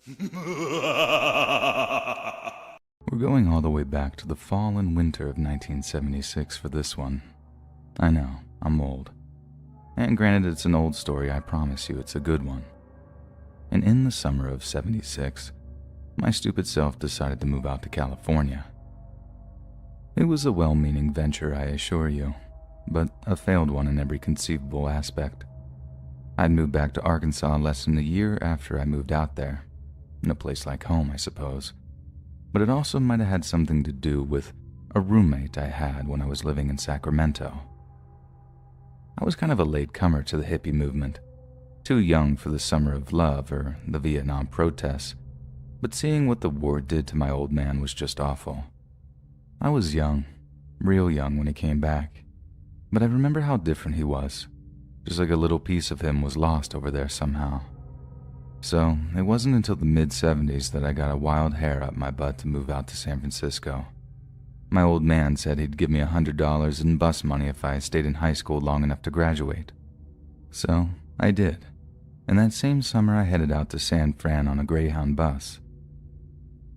We're going all the way back to the fall and winter of 1976 for this one. I know, I'm old. And granted it's an old story, I promise you it's a good one. And in the summer of 76, my stupid self decided to move out to California. It was a well-meaning venture, I assure you, but a failed one in every conceivable aspect. I'd moved back to Arkansas less than a year after I moved out there, in a place like home, I suppose. But it also might have had something to do with a roommate I had when I was living in Sacramento. I was kind of a latecomer to the hippie movement, too young for the summer of love or the Vietnam protests, but seeing what the war did to my old man was just awful. I was young, real young when he came back, but I remember how different he was, just like a little piece of him was lost over there somehow. So it wasn't until the mid-70s that I got a wild hair up my butt to move out to San Francisco. My old man said he'd give me $100 in bus money if I stayed in high school long enough to graduate. So I did, and that same summer I headed out to San Fran on a Greyhound bus.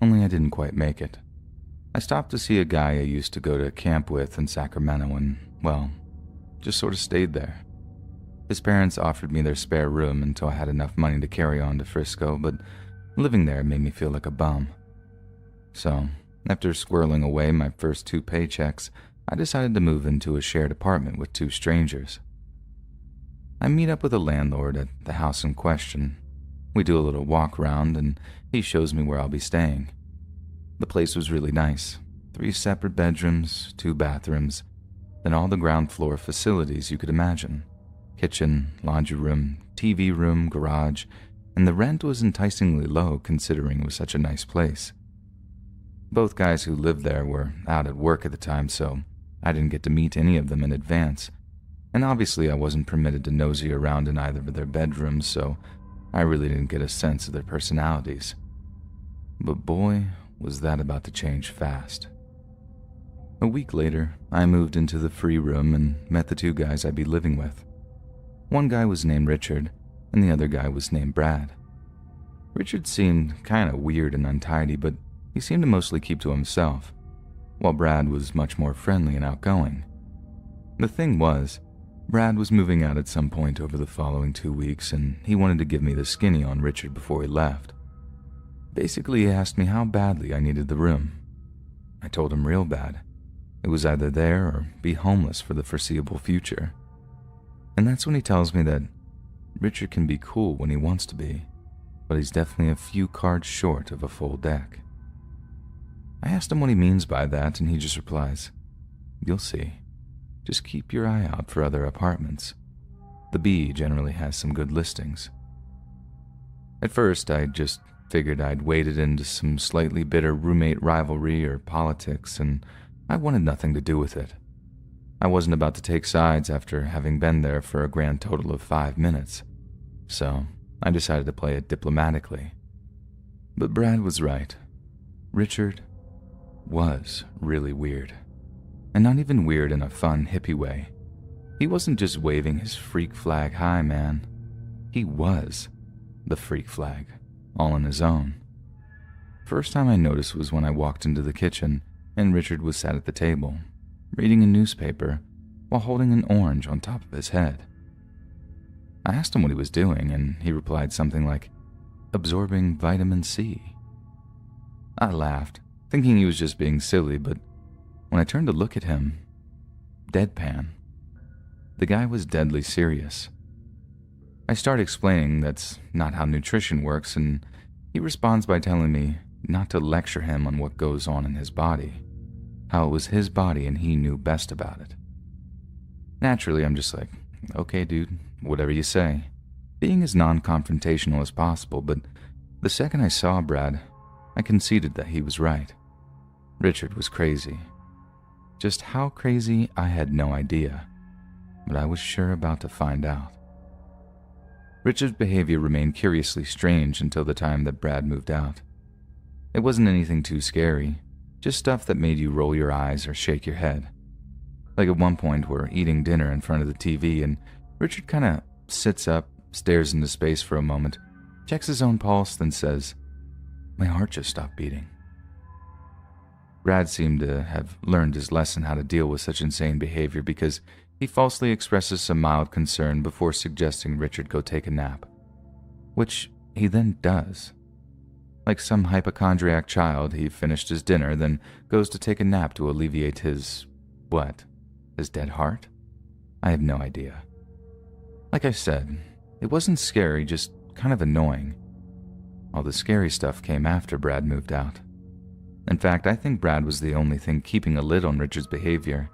Only I didn't quite make it. I stopped to see a guy I used to go to camp with in Sacramento and, well, just sort of stayed there. His parents offered me their spare room until I had enough money to carry on to Frisco, but living there made me feel like a bum. So, after squirreling away my first 2 paychecks, I decided to move into a shared apartment with 2 strangers. I meet up with the landlord at the house in question. We do a little walk around and he shows me where I'll be staying. The place was really nice. 3 separate bedrooms, 2 bathrooms, then all the ground floor facilities you could imagine. Kitchen, laundry room, TV room, garage, and the rent was enticingly low considering it was such a nice place. Both guys who lived there were out at work at the time, so I didn't get to meet any of them in advance, and obviously I wasn't permitted to nosy around in either of their bedrooms, so I really didn't get a sense of their personalities. But boy, was that about to change fast. A week later, I moved into the free room and met the 2 guys I'd be living with. One guy was named Richard, and the other guy was named Brad. Richard seemed kind of weird and untidy, but he seemed to mostly keep to himself, while Brad was much more friendly and outgoing. The thing was, Brad was moving out at some point over the following 2 weeks, and he wanted to give me the skinny on Richard before he left. Basically, he asked me how badly I needed the room. I told him real bad. It was either there or be homeless for the foreseeable future. And that's when he tells me that Richard can be cool when he wants to be, but he's definitely a few cards short of a full deck. I asked him what he means by that, and he just replies, "You'll see. Just keep your eye out for other apartments. The Bee generally has some good listings." At first, I just figured I'd waded into some slightly bitter roommate rivalry or politics, and I wanted nothing to do with it. I wasn't about to take sides after having been there for a grand total of 5 minutes, so I decided to play it diplomatically. But Brad was right. Richard was really weird. And not even weird in a fun, hippie way. He wasn't just waving his freak flag high, man. He was the freak flag, all on his own. First time I noticed was when I walked into the kitchen and Richard was sat at the table, reading a newspaper while holding an orange on top of his head. I asked him what he was doing, and he replied something like, "Absorbing vitamin C." I laughed, thinking he was just being silly, but when I turned to look at him, deadpan. The guy was deadly serious. I start explaining that's not how nutrition works, and he responds by telling me not to lecture him on what goes on in his body, how it was his body and he knew best about it. Naturally, I'm just like, okay, dude, whatever you say, being as non-confrontational as possible, but the second I saw Brad, I conceded that he was right. Richard was crazy. Just how crazy, I had no idea, but I was sure about to find out. Richard's behavior remained curiously strange until the time that Brad moved out. It wasn't anything too scary, just stuff that made you roll your eyes or shake your head. Like at one point, we're eating dinner in front of the TV, and Richard kind of sits up, stares into space for a moment, checks his own pulse, then says, My heart just stopped beating. Brad seemed to have learned his lesson how to deal with such insane behavior because he falsely expresses some mild concern before suggesting Richard go take a nap, which he then does. Like some hypochondriac child, he finished his dinner, then goes to take a nap to alleviate his, what, his dead heart? I have no idea. Like I said, it wasn't scary, just kind of annoying. All the scary stuff came after Brad moved out. In fact, I think Brad was the only thing keeping a lid on Richard's behavior,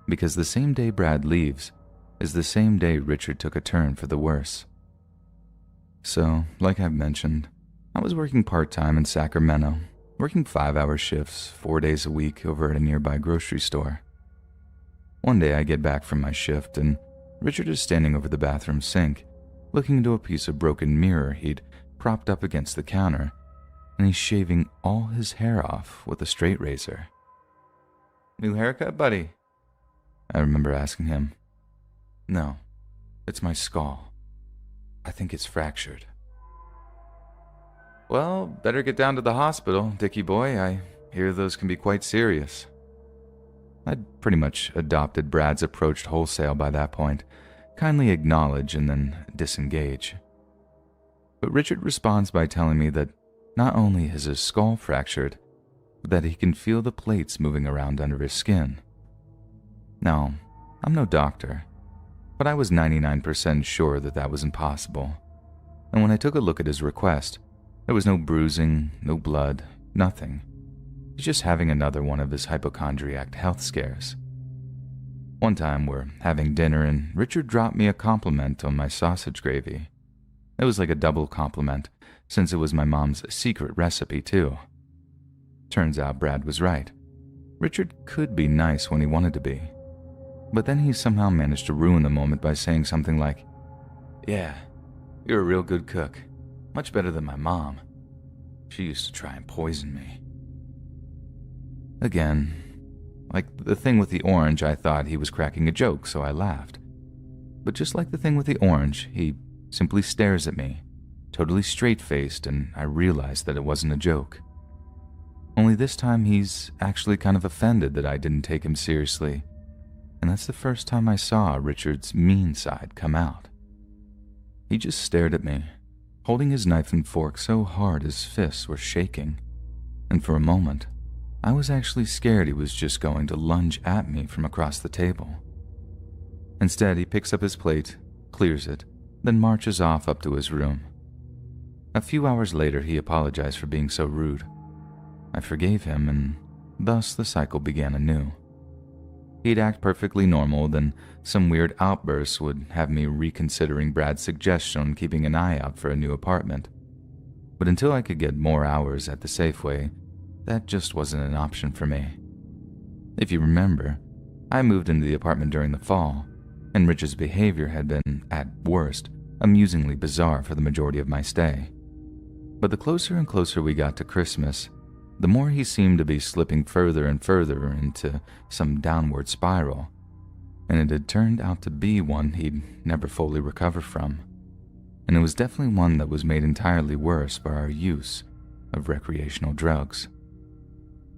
because the same day Brad leaves is the same day Richard took a turn for the worse. So, like I've mentioned, I was working part-time in Sacramento, working 5-hour shifts, 4 days a week over at a nearby grocery store. One day I get back from my shift and Richard is standing over the bathroom sink, looking into a piece of broken mirror he'd propped up against the counter, and he's shaving all his hair off with a straight razor. "New haircut, buddy?" I remember asking him. "No, it's my skull. I think it's fractured." "Well, better get down to the hospital, Dickie boy. I hear those can be quite serious." I'd pretty much adopted Brad's approach wholesale by that point, kindly acknowledge and then disengage. But Richard responds by telling me that not only is his skull fractured, but that he can feel the plates moving around under his skin. Now, I'm no doctor, but I was 99% sure that that was impossible. And when I took a look at his request, there was no bruising, no blood, nothing. He's just having another one of his hypochondriac health scares. One time we're having dinner and Richard dropped me a compliment on my sausage gravy. It was like a double compliment, since it was my mom's secret recipe too. Turns out Brad was right. Richard could be nice when he wanted to be. But then he somehow managed to ruin the moment by saying something like, "Yeah, you're a real good cook. Much better than my mom. She used to try and poison me." Again, like the thing with the orange, I thought he was cracking a joke, so I laughed. But just like the thing with the orange, he simply stares at me, totally straight-faced, and I realized that it wasn't a joke. Only this time he's actually kind of offended that I didn't take him seriously, and that's the first time I saw Richard's mean side come out. He just stared at me, holding his knife and fork so hard his fists were shaking, and for a moment, I was actually scared he was just going to lunge at me from across the table. Instead, he picks up his plate, clears it, then marches off up to his room. A few hours later, he apologized for being so rude. I forgave him, and thus the cycle began anew. He'd act perfectly normal, then some weird outbursts would have me reconsidering Brad's suggestion on keeping an eye out for a new apartment. But until I could get more hours at the Safeway, that just wasn't an option for me. If you remember, I moved into the apartment during the fall, and Rich's behavior had been, at worst, amusingly bizarre for the majority of my stay. But the closer and closer we got to Christmas, the more he seemed to be slipping further and further into some downward spiral, and it had turned out to be one he'd never fully recover from. And it was definitely one that was made entirely worse by our use of recreational drugs.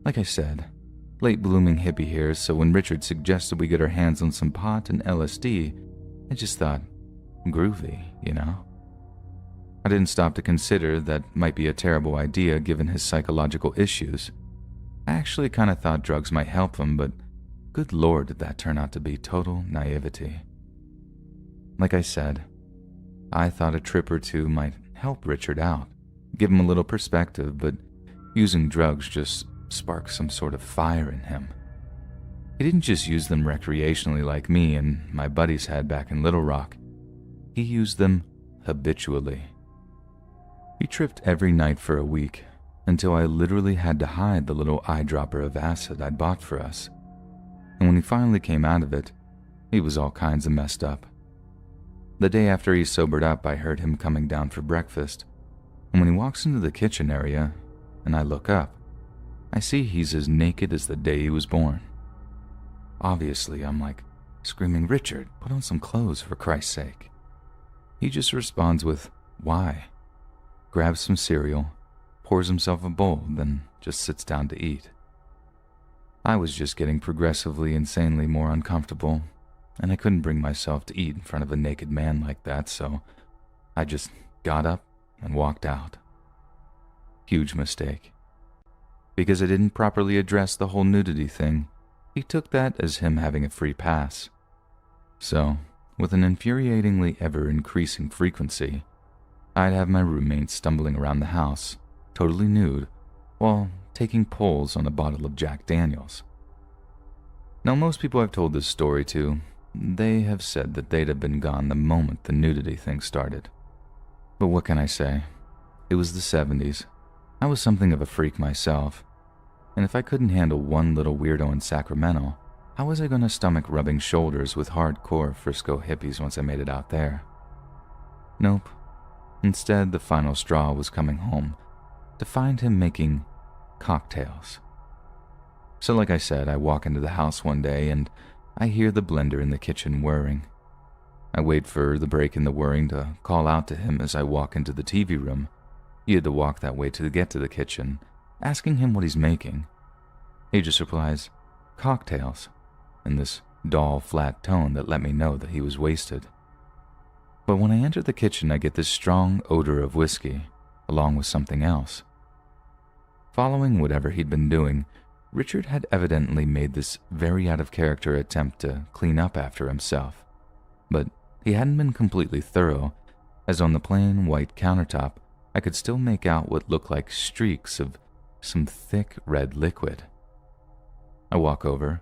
Like I said, late-blooming hippie here, so when Richard suggested we get our hands on some pot and LSD, I just thought, groovy, you know? I didn't stop to consider that might be a terrible idea given his psychological issues. I actually kind of thought drugs might help him, but good lord did that turn out to be total naivety. Like I said, I thought a trip or two might help Richard out, give him a little perspective, but using drugs just sparked some sort of fire in him. He didn't just use them recreationally like me and my buddies had back in Little Rock. He used them habitually. He tripped every night for a week, until I literally had to hide the little eyedropper of acid I'd bought for us. And when he finally came out of it, he was all kinds of messed up. The day after he sobered up, I heard him coming down for breakfast, and when he walks into the kitchen area, and I look up, I see he's as naked as the day he was born. Obviously, I'm like, screaming, "Richard, put on some clothes for Christ's sake." He just responds with, "Why?" Grabs some cereal, pours himself a bowl, then just sits down to eat. I was just getting progressively, insanely more uncomfortable, and I couldn't bring myself to eat in front of a naked man like that, so I just got up and walked out. Huge mistake. Because I didn't properly address the whole nudity thing, he took that as him having a free pass. So, with an infuriatingly ever-increasing frequency, I'd have my roommate stumbling around the house, totally nude, while taking pulls on a bottle of Jack Daniels. Now, most people I've told this story to, they have said that they'd have been gone the moment the nudity thing started. But what can I say? It was the 70s. I was something of a freak myself, and if I couldn't handle one little weirdo in Sacramento, how was I going to stomach rubbing shoulders with hardcore Frisco hippies once I made it out there? Nope. Instead, the final straw was coming home to find him making cocktails. So like I said, I walk into the house one day and I hear the blender in the kitchen whirring. I wait for the break in the whirring to call out to him as I walk into the TV room. He had to walk that way to get to the kitchen, asking him what he's making. He just replies, "Cocktails," in this dull, flat tone that let me know that he was wasted. But when I enter the kitchen, I get this strong odor of whiskey, along with something else. Following whatever he'd been doing, Richard had evidently made this very out-of-character attempt to clean up after himself. But he hadn't been completely thorough, as on the plain white countertop, I could still make out what looked like streaks of some thick red liquid. I walk over,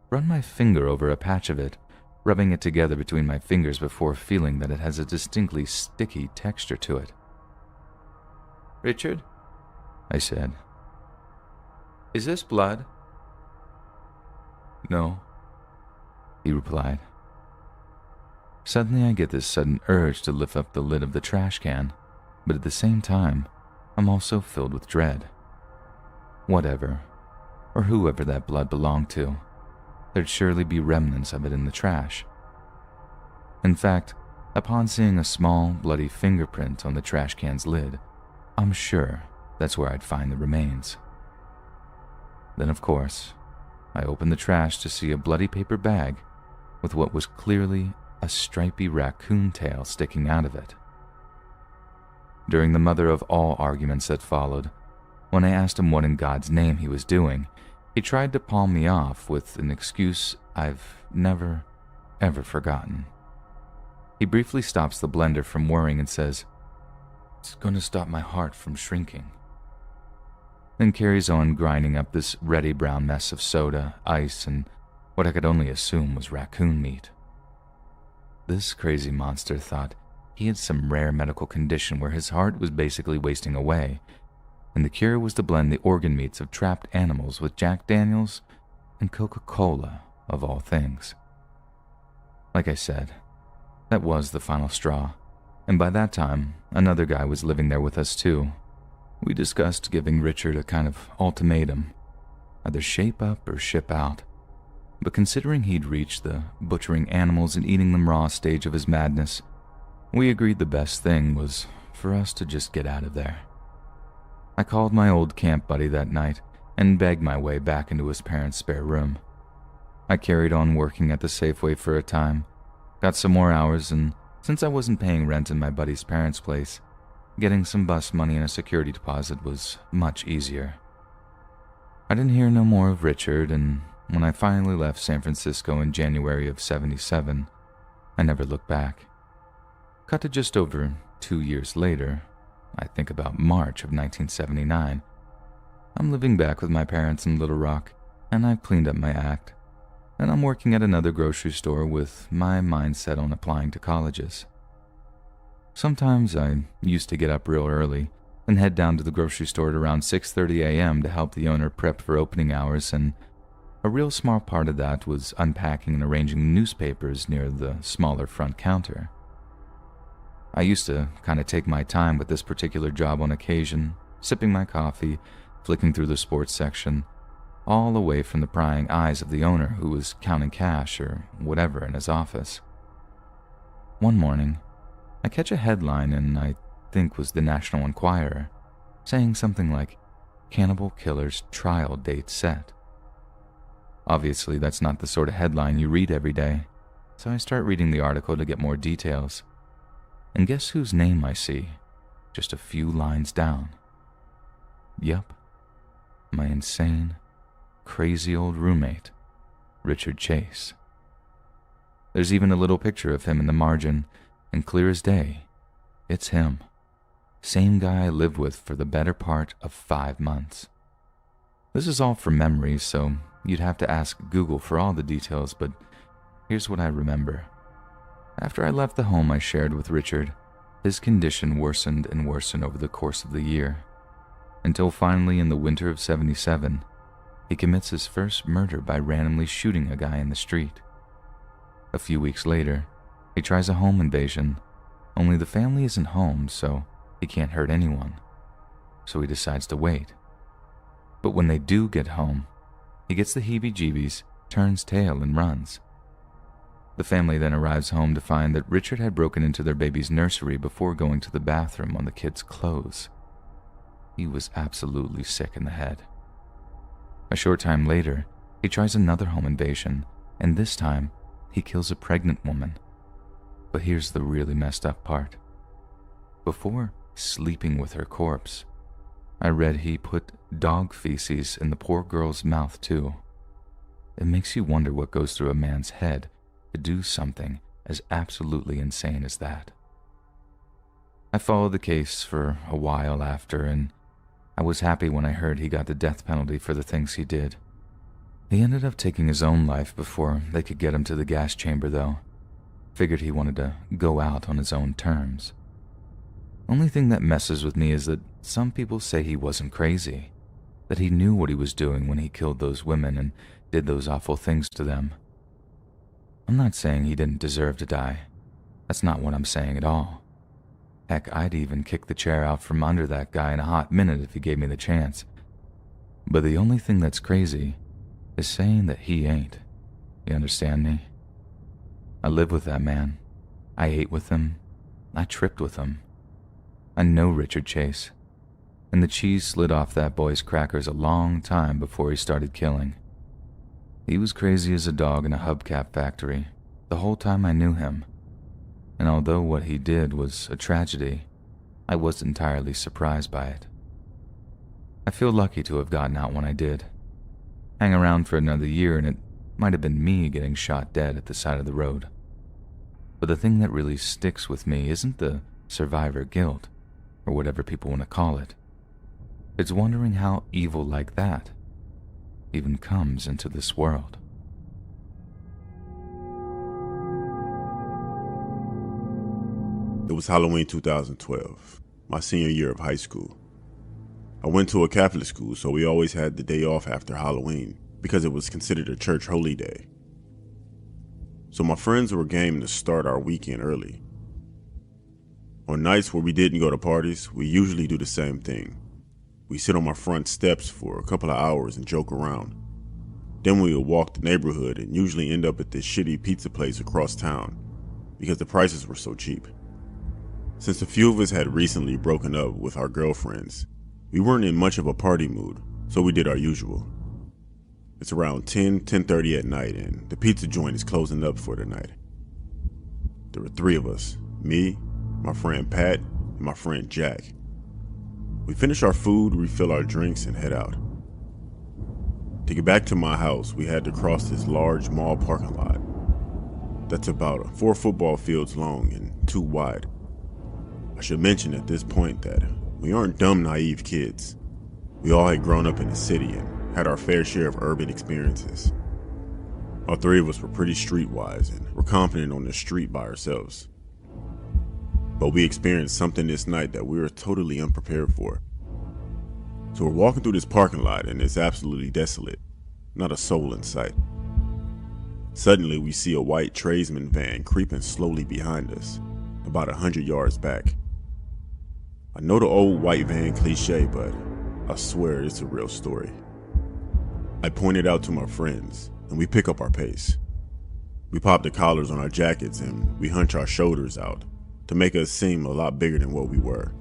run my finger over a patch of it, rubbing it together between my fingers before feeling that it has a distinctly sticky texture to it. "Richard," I said, "is this blood?" "No," he replied. Suddenly I get this sudden urge to lift up the lid of the trash can, but at the same time, I'm also filled with dread. Whatever, or whoever that blood belonged to, there'd surely be remnants of it in the trash. In fact, upon seeing a small, bloody fingerprint on the trash can's lid, I'm sure that's where I'd find the remains. Then, of course, I opened the trash to see a bloody paper bag with what was clearly a stripy raccoon tail sticking out of it. During the mother of all arguments that followed, when I asked him what in God's name he was doing, he tried to palm me off with an excuse I've never, ever forgotten. He briefly stops the blender from whirring and says, "It's going to stop my heart from shrinking," then carries on grinding up this reddy brown mess of soda, ice, and what I could only assume was raccoon meat. This crazy monster thought he had some rare medical condition where his heart was basically wasting away, and the cure was to blend the organ meats of trapped animals with Jack Daniels and Coca-Cola, of all things. Like I said, that was the final straw, and by that time, another guy was living there with us too. We discussed giving Richard a kind of ultimatum, either shape up or ship out. But considering he'd reached the butchering animals and eating them raw stage of his madness, we agreed the best thing was for us to just get out of there. I called my old camp buddy that night and begged my way back into his parents' spare room. I carried on working at the Safeway for a time, got some more hours, and since I wasn't paying rent in my buddy's parents' place, getting some bus money and a security deposit was much easier. I didn't hear no more of Richard, and when I finally left San Francisco in January of '77, I never looked back. Cut to just over 2 years later, I think about March of 1979, I'm living back with my parents in Little Rock, and I've cleaned up my act, and I'm working at another grocery store with my mind set on applying to colleges. Sometimes I used to get up real early and head down to the grocery store at around 6:30 a.m. to help the owner prep for opening hours, and a real small part of that was unpacking and arranging newspapers near the smaller front counter. I used to kind of take my time with this particular job on occasion, sipping my coffee, flicking through the sports section, all away from the prying eyes of the owner who was counting cash or whatever in his office. One morning, I catch a headline in, I think was the National Enquirer, saying something like, "Cannibal killer's trial date set." Obviously, that's not the sort of headline you read every day, so I start reading the article to get more details. And guess whose name I see, just a few lines down? Yup, my insane, crazy old roommate, Richard Chase. There's even a little picture of him in the margin, and clear as day, it's him. Same guy I lived with for the better part of 5 months. This is all from memory, so you'd have to ask Google for all the details, but here's what I remember. After I left the home I shared with Richard, his condition worsened and worsened over the course of the year, until finally in the winter of '77, he commits his first murder by randomly shooting a guy in the street. A few weeks later, he tries a home invasion, only the family isn't home, so he can't hurt anyone. So he decides to wait. But when they do get home, he gets the heebie-jeebies, turns tail, and runs. The family then arrives home to find that Richard had broken into their baby's nursery before going to the bathroom on the kid's clothes. He was absolutely sick in the head. A short time later, he tries another home invasion, and this time, he kills a pregnant woman. But here's the really messed up part. Before sleeping with her corpse, I read he put dog feces in the poor girl's mouth too. It makes you wonder what goes through a man's head to do something as absolutely insane as that. I followed the case for a while after, and I was happy when I heard he got the death penalty for the things he did. He ended up taking his own life before they could get him to the gas chamber, though. Figured he wanted to go out on his own terms. Only thing that messes with me is that some people say he wasn't crazy, that he knew what he was doing when he killed those women and did those awful things to them. I'm not saying he didn't deserve to die. That's not what I'm saying at all. Heck, I'd even kick the chair out from under that guy in a hot minute if he gave me the chance. But the only thing that's crazy is saying that he ain't. You understand me? I live with that man. I ate with him. I tripped with him. I know Richard Chase. And the cheese slid off that boy's crackers a long time before he started killing. He was crazy as a dog in a hubcap factory the whole time I knew him. And although what he did was a tragedy, I wasn't entirely surprised by it. I feel lucky to have gotten out when I did. Hang around for another year and it might have been me getting shot dead at the side of the road. But the thing that really sticks with me isn't the survivor guilt, or whatever people want to call it. It's wondering how evil like that even comes into this world. It was Halloween 2012, my senior year of high school. I went to a Catholic school, so we always had the day off after Halloween because it was considered a church holy day. So my friends were game to start our weekend early. On nights where we didn't go to parties, we usually do the same thing. We sit on my front steps for a couple of hours and joke around. Then we would walk the neighborhood and usually end up at this shitty pizza place across town because the prices were so cheap. Since a few of us had recently broken up with our girlfriends, we weren't in much of a party mood, so we did our usual. It's around 10:30 at night and the pizza joint is closing up for the night. There were 3 of us, me, my friend Pat, and my friend Jack. We finish our food, refill our drinks, and head out. To get back to my house, we had to cross this large mall parking lot that's about 4 football fields long and 2 wide. I should mention at this point that we aren't dumb, naive kids. We all had grown up in the city and had our fair share of urban experiences. All 3 of us were pretty streetwise and were confident on the street by ourselves. But we experienced something this night that we were totally unprepared for. So we're walking through this parking lot and it's absolutely desolate, not a soul in sight. Suddenly we see a white tradesman van creeping slowly behind us, about 100 yards back. I know the old white van cliche, but I swear it's a real story. I point it out to my friends and we pick up our pace. We pop the collars on our jackets and we hunch our shoulders out to make us seem a lot bigger than what we were.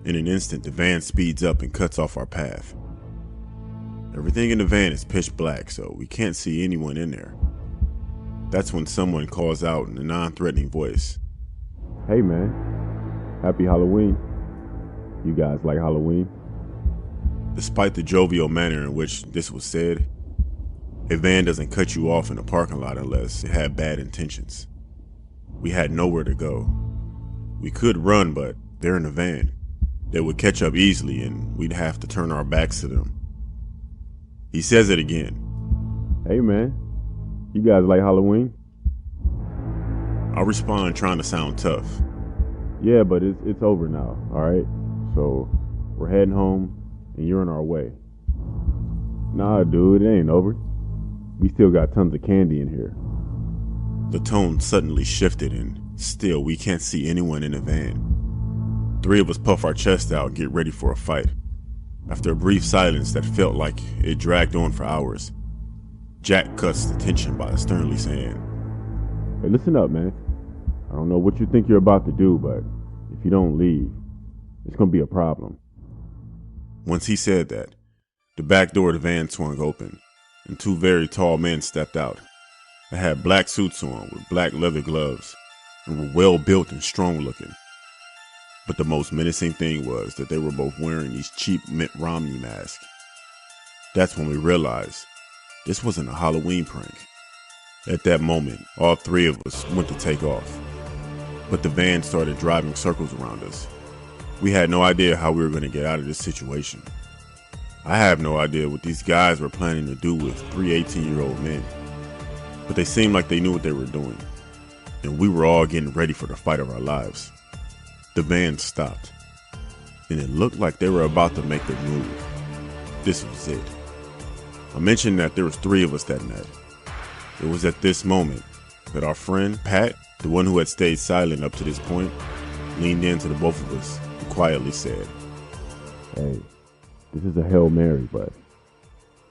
In an instant, the van speeds up and cuts off our path. Everything in the van is pitch black, so we can't see anyone in there. That's when someone calls out in a non-threatening voice. Hey man, happy Halloween. You guys like Halloween? Despite the jovial manner in which this was said, a van doesn't cut you off in a parking lot unless it had bad intentions. We had nowhere to go. We could run, but they're in a van. They would catch up easily and we'd have to turn our backs to them. He says it again. Hey man, you guys like Halloween? I respond trying to sound tough. Yeah, but it's over now, alright? So, we're heading home and you're in our way. Nah dude, it ain't over. We still got tons of candy in here. The tone suddenly shifted and still we can't see anyone in the van. Three of us puff our chest out and get ready for a fight. After a brief silence that felt like it dragged on for hours, Jack cuts the tension by sternly saying, Hey, listen up, man. I don't know what you think you're about to do, but if you don't leave, it's gonna be a problem. Once he said that, the back door of the van swung open, and two very tall men stepped out. They had black suits on with black leather gloves, and were well built and strong looking. But the most menacing thing was that they were both wearing these cheap Mitt Romney masks. That's when we realized this wasn't a Halloween prank. At that moment, all three of us went to take off, but the van started driving circles around us. We had no idea how we were going to get out of this situation. I have no idea what these guys were planning to do with three 18-year-old men, but they seemed like they knew what they were doing, and we were all getting ready for the fight of our lives. The van stopped, and it looked like they were about to make their move. This was it. I mentioned that there was three of us that night. It was at this moment that our friend, Pat, the one who had stayed silent up to this point, leaned in to the both of us and quietly said, Hey, this is a Hail Mary, but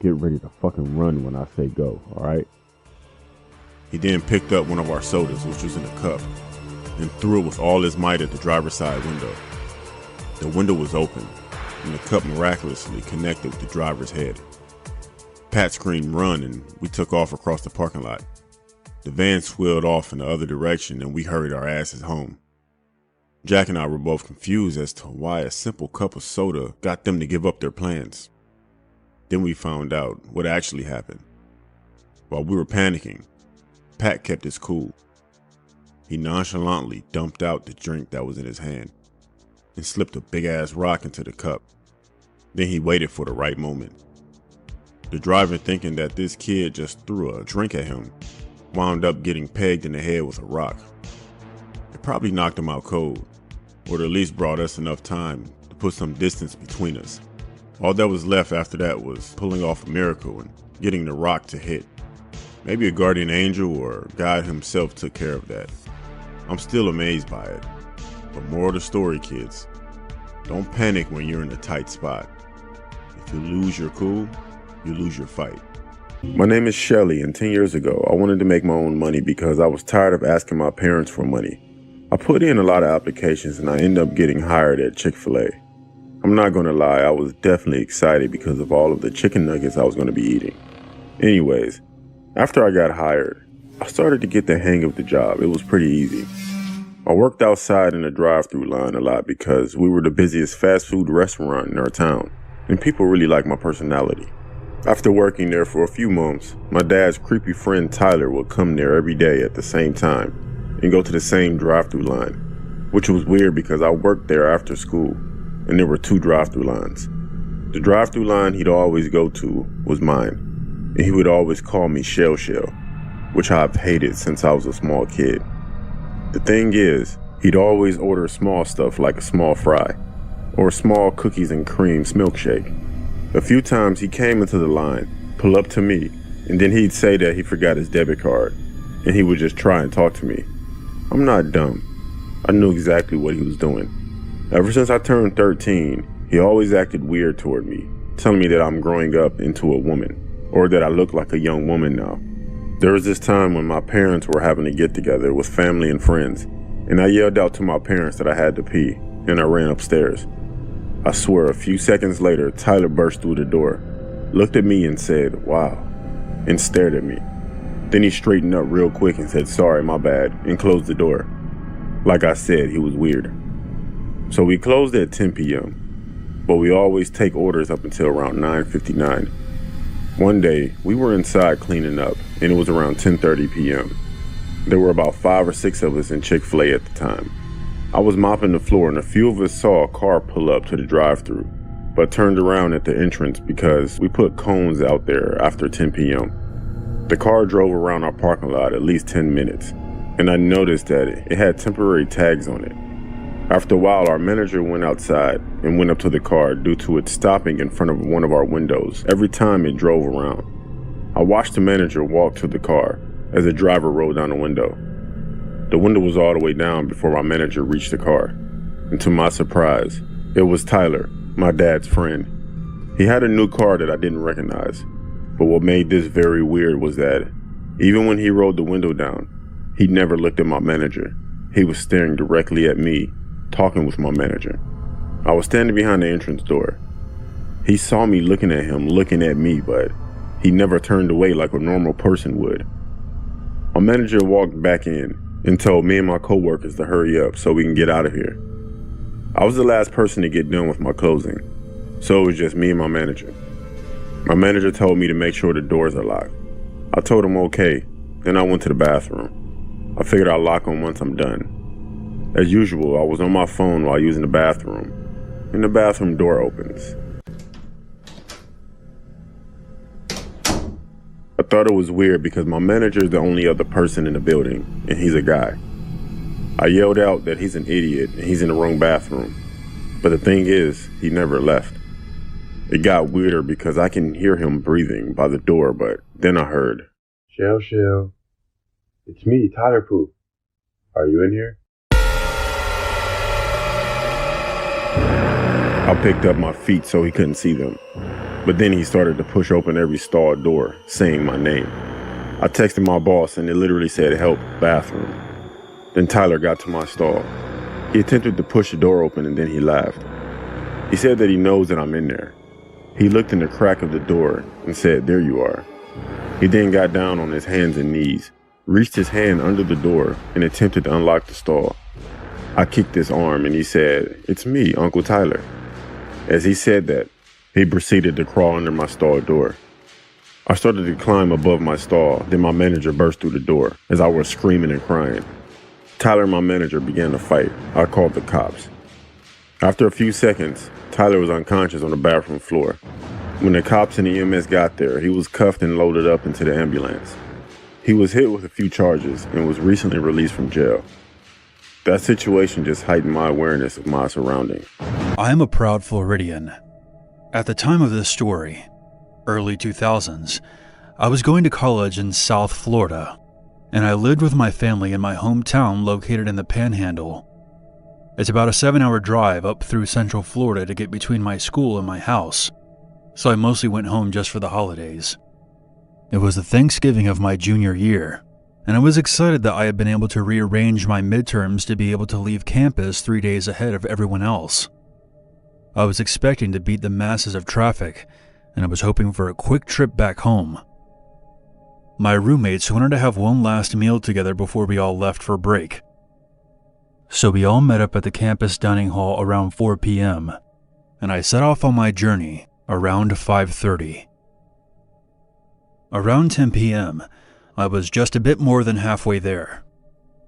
get ready to fucking run when I say go, alright? He then picked up one of our sodas, which was in a cup, and threw it with all his might at the driver's side window. The window was open, and the cup miraculously connected with the driver's head. Pat screamed run, and we took off across the parking lot. The van swilled off in the other direction, and we hurried our asses home. Jack and I were both confused as to why a simple cup of soda got them to give up their plans. Then we found out what actually happened. While we were panicking, Pat kept his cool. He nonchalantly dumped out the drink that was in his hand and slipped a big-ass rock into the cup. Then he waited for the right moment. The driver, thinking that this kid just threw a drink at him, wound up getting pegged in the head with a rock. It probably knocked him out cold, or at least brought us enough time to put some distance between us. All that was left after that was pulling off a miracle and getting the rock to hit. Maybe a guardian angel or God himself took care of that. I'm still amazed by it. But moral of the story, kids, don't panic when you're in a tight spot. If you lose your cool, you lose your fight. My name is Shelly, and 10 years ago, I wanted to make my own money because I was tired of asking my parents for money. I put in a lot of applications and I ended up getting hired at Chick-fil-A. I'm not going to lie, I was definitely excited because of all of the chicken nuggets I was going to be eating. Anyways, after I got hired, I started to get the hang of the job. It was pretty easy. I worked outside in the drive-thru line a lot because we were the busiest fast food restaurant in our town, and people really liked my personality. After working there for a few months, my dad's creepy friend Tyler would come there every day at the same time and go to the same drive-thru line, which was weird because I worked there after school and there were two drive-thru lines. The drive-thru line he'd always go to was mine, and he would always call me Shell Shell, which I've hated since I was a small kid. The thing is, he'd always order small stuff like a small fry or a small cookies and cream milkshake. A few times he came into the line, pull up to me, and then he'd say that he forgot his debit card, and he would just try and talk to me. I'm not dumb. I knew exactly what he was doing. Ever since I turned 13, he always acted weird toward me, telling me that I'm growing up into a woman, or that I look like a young woman now. There was this time when my parents were having a get-together with family and friends, and I yelled out to my parents that I had to pee, and I ran upstairs. I swear, a few seconds later, Tyler burst through the door, looked at me and said, "Wow," and stared at me. Then he straightened up real quick and said, "Sorry, my bad," and closed the door. Like I said, he was weird. So we closed at 10 p.m., but we always take orders up until around 9:59. One day, we were inside cleaning up, and it was around 10:30 p.m. There were about 5 or 6 of us in Chick-fil-A at the time. I was mopping the floor, and a few of us saw a car pull up to the drive-thru, but turned around at the entrance because we put cones out there after 10 p.m. The car drove around our parking lot at least 10 minutes, and I noticed that it had temporary tags on it. After a while, our manager went outside and went up to the car due to it stopping in front of one of our windows every time it drove around. I watched the manager walk to the car as the driver rolled down the window. The window was all the way down before my manager reached the car, and to my surprise, it was Tyler, my dad's friend. He had a new car that I didn't recognize, but what made this very weird was that even when he rolled the window down, he never looked at my manager. He was staring directly at me, talking with my manager. I was standing behind the entrance door. He saw me looking at him, looking at me, but he never turned away like a normal person would. My manager walked back in and told me and my coworkers to hurry up so we can get out of here. I was the last person to get done with my closing, so it was just me and my manager. My manager told me to make sure the doors are locked. I told him okay, then I went to the bathroom. I figured I'd lock them once I'm done. As usual, I was on my phone while using the bathroom, and the bathroom door opens. I thought it was weird because my manager is the only other person in the building, and he's a guy. I yelled out that he's an idiot and he's in the wrong bathroom, but the thing is, he never left. It got weirder because I can hear him breathing by the door, but then I heard, Shell, it's me, Tyler Poop. Are you in here?" I picked up my feet so he couldn't see them, but then he started to push open every stall door, saying my name. I texted my boss and it literally said, "Help, bathroom." Then Tyler got to my stall. He attempted to push the door open and then he laughed. He said that he knows that I'm in there. He looked in the crack of the door and said, "There you are." He then got down on his hands and knees, reached his hand under the door, and attempted to unlock the stall. I kicked his arm and he said, "It's me, Uncle Tyler." As he said that, he proceeded to crawl under my stall door. I started to climb above my stall, then my manager burst through the door as I was screaming and crying. Tyler and my manager began to fight. I called the cops. After a few seconds, Tyler was unconscious on the bathroom floor. When the cops and the EMS got there, he was cuffed and loaded up into the ambulance. He was hit with a few charges and was recently released from jail. That situation just heightened my awareness of my surroundings. I am a proud Floridian. At the time of this story, early 2000s, I was going to college in South Florida, and I lived with my family in my hometown located in the Panhandle. It's about a 7-hour drive up through Central Florida to get between my school and my house, so I mostly went home just for the holidays. It was the Thanksgiving of my junior year, and I was excited that I had been able to rearrange my midterms to be able to leave campus 3 days ahead of everyone else. I was expecting to beat the masses of traffic, and I was hoping for a quick trip back home. My roommates wanted to have one last meal together before we all left for break. So we all met up at the campus dining hall around 4 p.m., and I set off on my journey around 5:30. Around 10 p.m., I was just a bit more than halfway there.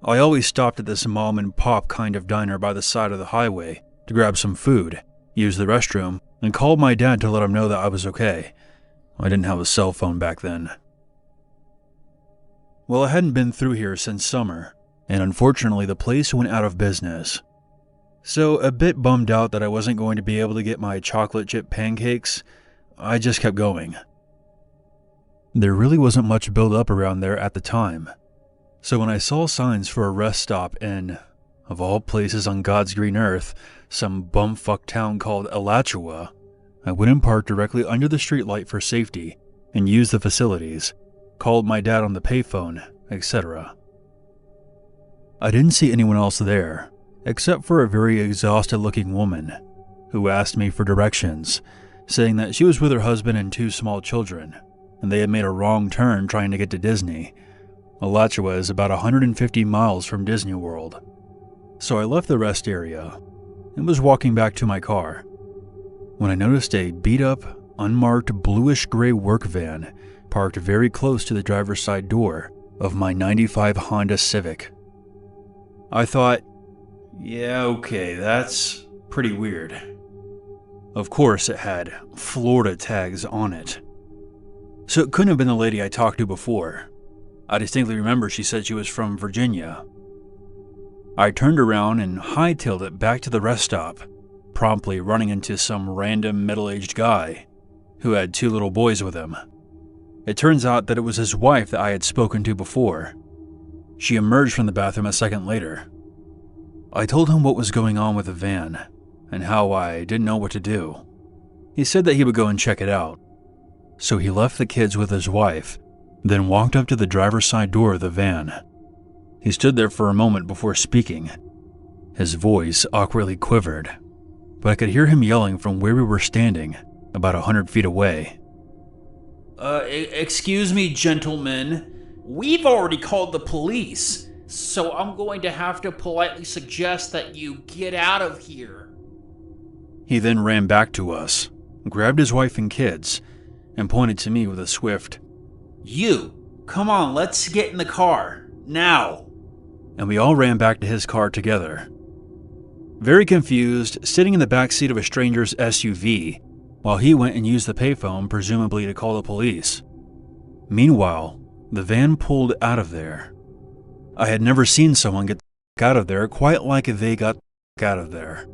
I always stopped at this mom and pop kind of diner by the side of the highway to grab some food, use the restroom, and called my dad to let him know that I was okay. I didn't have a cell phone back then. Well, I hadn't been through here since summer, and unfortunately the place went out of business. So, a bit bummed out that I wasn't going to be able to get my chocolate chip pancakes, I just kept going. There really wasn't much build up around there at the time, so when I saw signs for a rest stop in, of all places on God's green earth, some bumfuck town called Alachua, I went and parked directly under the streetlight for safety and used the facilities, called my dad on the payphone, etc. I didn't see anyone else there, except for a very exhausted looking woman. who asked me for directions, saying that she was with her husband and 2 small children, and they had made a wrong turn trying to get to Disney. Alachua is about 150 miles from Disney World. So I left the rest area and was walking back to my car when I noticed a beat-up, unmarked bluish-gray work van parked very close to the driver's side door of my '95 Honda Civic. I thought, yeah, okay, that's pretty weird. Of course, it had Florida tags on it. So it couldn't have been the lady I talked to before. I distinctly remember she said she was from Virginia. I turned around and hightailed it back to the rest stop, promptly running into some random middle-aged guy who had 2 little boys with him. It turns out that it was his wife that I had spoken to before. She emerged from the bathroom a second later. I told him what was going on with the van and how I didn't know what to do. He said that he would go and check it out. So he left the kids with his wife, then walked up to the driver's side door of the van. He stood there for a moment before speaking. His voice awkwardly quivered, but I could hear him yelling from where we were standing, about 100 feet away. Excuse me, gentlemen. We've already called the police, so I'm going to have to politely suggest that you get out of here. He then ran back to us, grabbed his wife and kids, and pointed to me with a swift, You, come on, let's get in the car, now. And we all ran back to his car together. Very confused, sitting in the back seat of a stranger's SUV, while he went and used the payphone, presumably to call the police. Meanwhile, the van pulled out of there. I had never seen someone get out of there quite like they got out of there.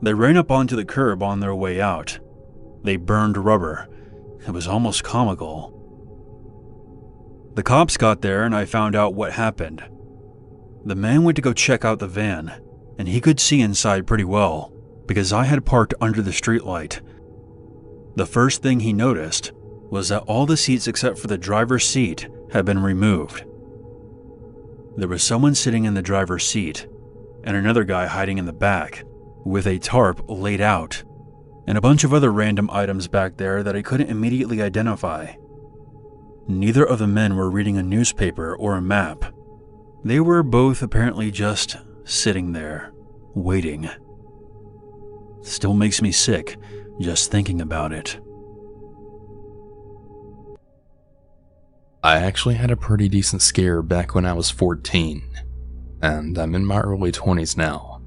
They ran up onto the curb on their way out. They burned rubber. It was almost comical. The cops got there and I found out what happened. The man went to go check out the van, and he could see inside pretty well because I had parked under the streetlight. The first thing he noticed was that all the seats except for the driver's seat had been removed. There was someone sitting in the driver's seat and another guy hiding in the back with a tarp laid out and a bunch of other random items back there that I couldn't immediately identify. Neither of the men were reading a newspaper or a map. They were both apparently just sitting there, waiting. Still makes me sick just thinking about it. I actually had a pretty decent scare back when I was 14, and I'm in my early 20s now.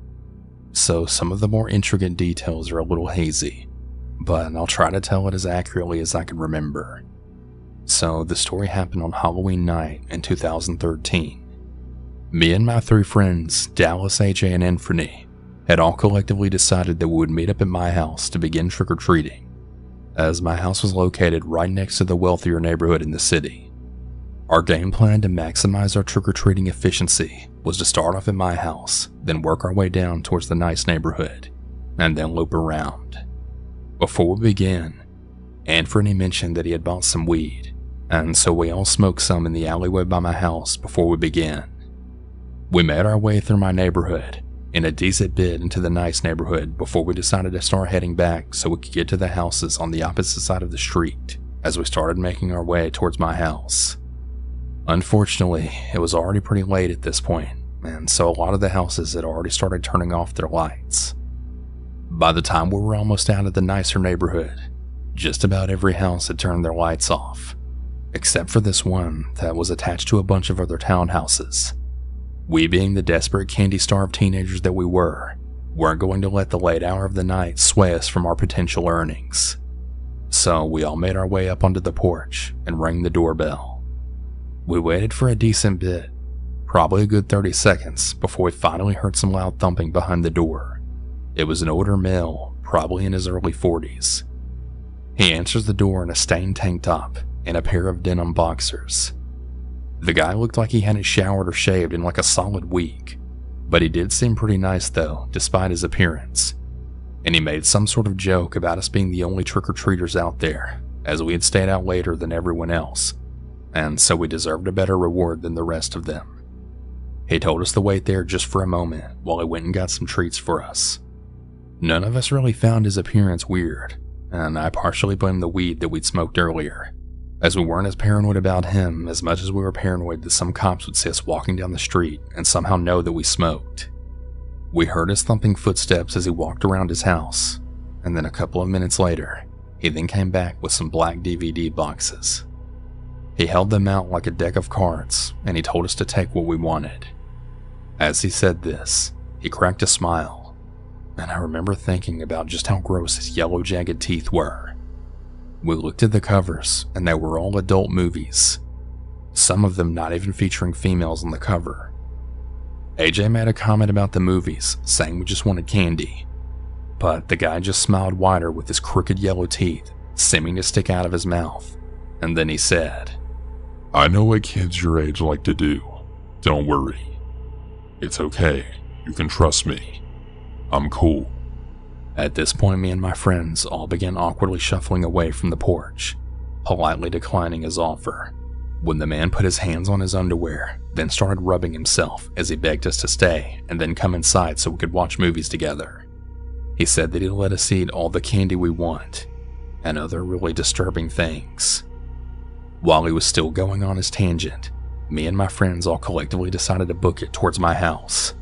So some of the more intricate details are a little hazy, but I'll try to tell it as accurately as I can remember. So the story happened on Halloween night in 2013. Me and my 3 friends, Dallas, AJ, and Anthony, had all collectively decided that we would meet up at my house to begin trick-or-treating, as my house was located right next to the wealthier neighborhood in the city. Our game plan to maximize our trick-or-treating efficiency was to start off at my house, then work our way down towards the nice neighborhood, and then loop around. Before we began, Anthony mentioned that he had bought some weed, and so we all smoked some in the alleyway by my house before we began. We made our way through my neighborhood, in a decent bit into the nice neighborhood before we decided to start heading back so we could get to the houses on the opposite side of the street as we started making our way towards my house. Unfortunately, it was already pretty late at this point, and so a lot of the houses had already started turning off their lights. By the time we were almost out of the nicer neighborhood, just about every house had turned their lights off, except for this one that was attached to a bunch of other townhouses. We, being the desperate, candy-starved teenagers that we were, weren't going to let the late hour of the night sway us from our potential earnings. So we all made our way up onto the porch and rang the doorbell. We waited for a decent bit, probably a good 30 seconds, before we finally heard some loud thumping behind the door. It was an older male, probably in his early 40s. He answers the door in a stained tank top and a pair of denim boxers. The guy looked like he hadn't showered or shaved in like a solid week, but he did seem pretty nice though, despite his appearance. And he made some sort of joke about us being the only trick-or-treaters out there, as we had stayed out later than everyone else, and so we deserved a better reward than the rest of them. He told us to wait there just for a moment while he went and got some treats for us. None of us really found his appearance weird, and I partially blame the weed that we'd smoked earlier, as we weren't as paranoid about him as much as we were paranoid that some cops would see us walking down the street and somehow know that we smoked. We heard his thumping footsteps as he walked around his house, and then a couple of minutes later, he then came back with some black DVD boxes. He held them out like a deck of cards, and he told us to take what we wanted. As he said this, he cracked a smile, and I remember thinking about just how gross his yellow jagged teeth were. We looked at the covers, and they were all adult movies, some of them not even featuring females on the cover. AJ made a comment about the movies, saying we just wanted candy, but the guy just smiled wider with his crooked yellow teeth seeming to stick out of his mouth, and then he said, I know what kids your age like to do. Don't worry. It's okay. You can trust me. I'm cool. At this point, me and my friends all began awkwardly shuffling away from the porch, politely declining his offer, when the man put his hands on his underwear, then started rubbing himself as he begged us to stay and then come inside so we could watch movies together. He said that he'd let us eat all the candy we want, and other really disturbing things. While he was still going on his tangent, me and my friends all collectively decided to book it towards my house.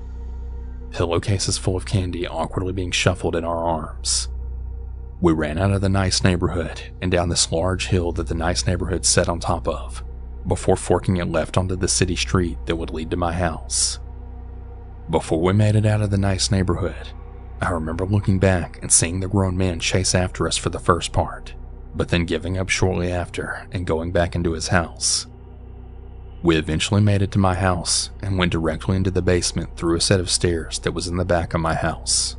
Pillowcases full of candy awkwardly being shuffled in our arms. We ran out of the nice neighborhood and down this large hill that the nice neighborhood sat on top of, before forking it left onto the city street that would lead to my house. Before we made it out of the nice neighborhood, I remember looking back and seeing the grown man chase after us for the first part, but then giving up shortly after and going back into his house. We eventually made it to my house and went directly into the basement through a set of stairs that was in the back of my house.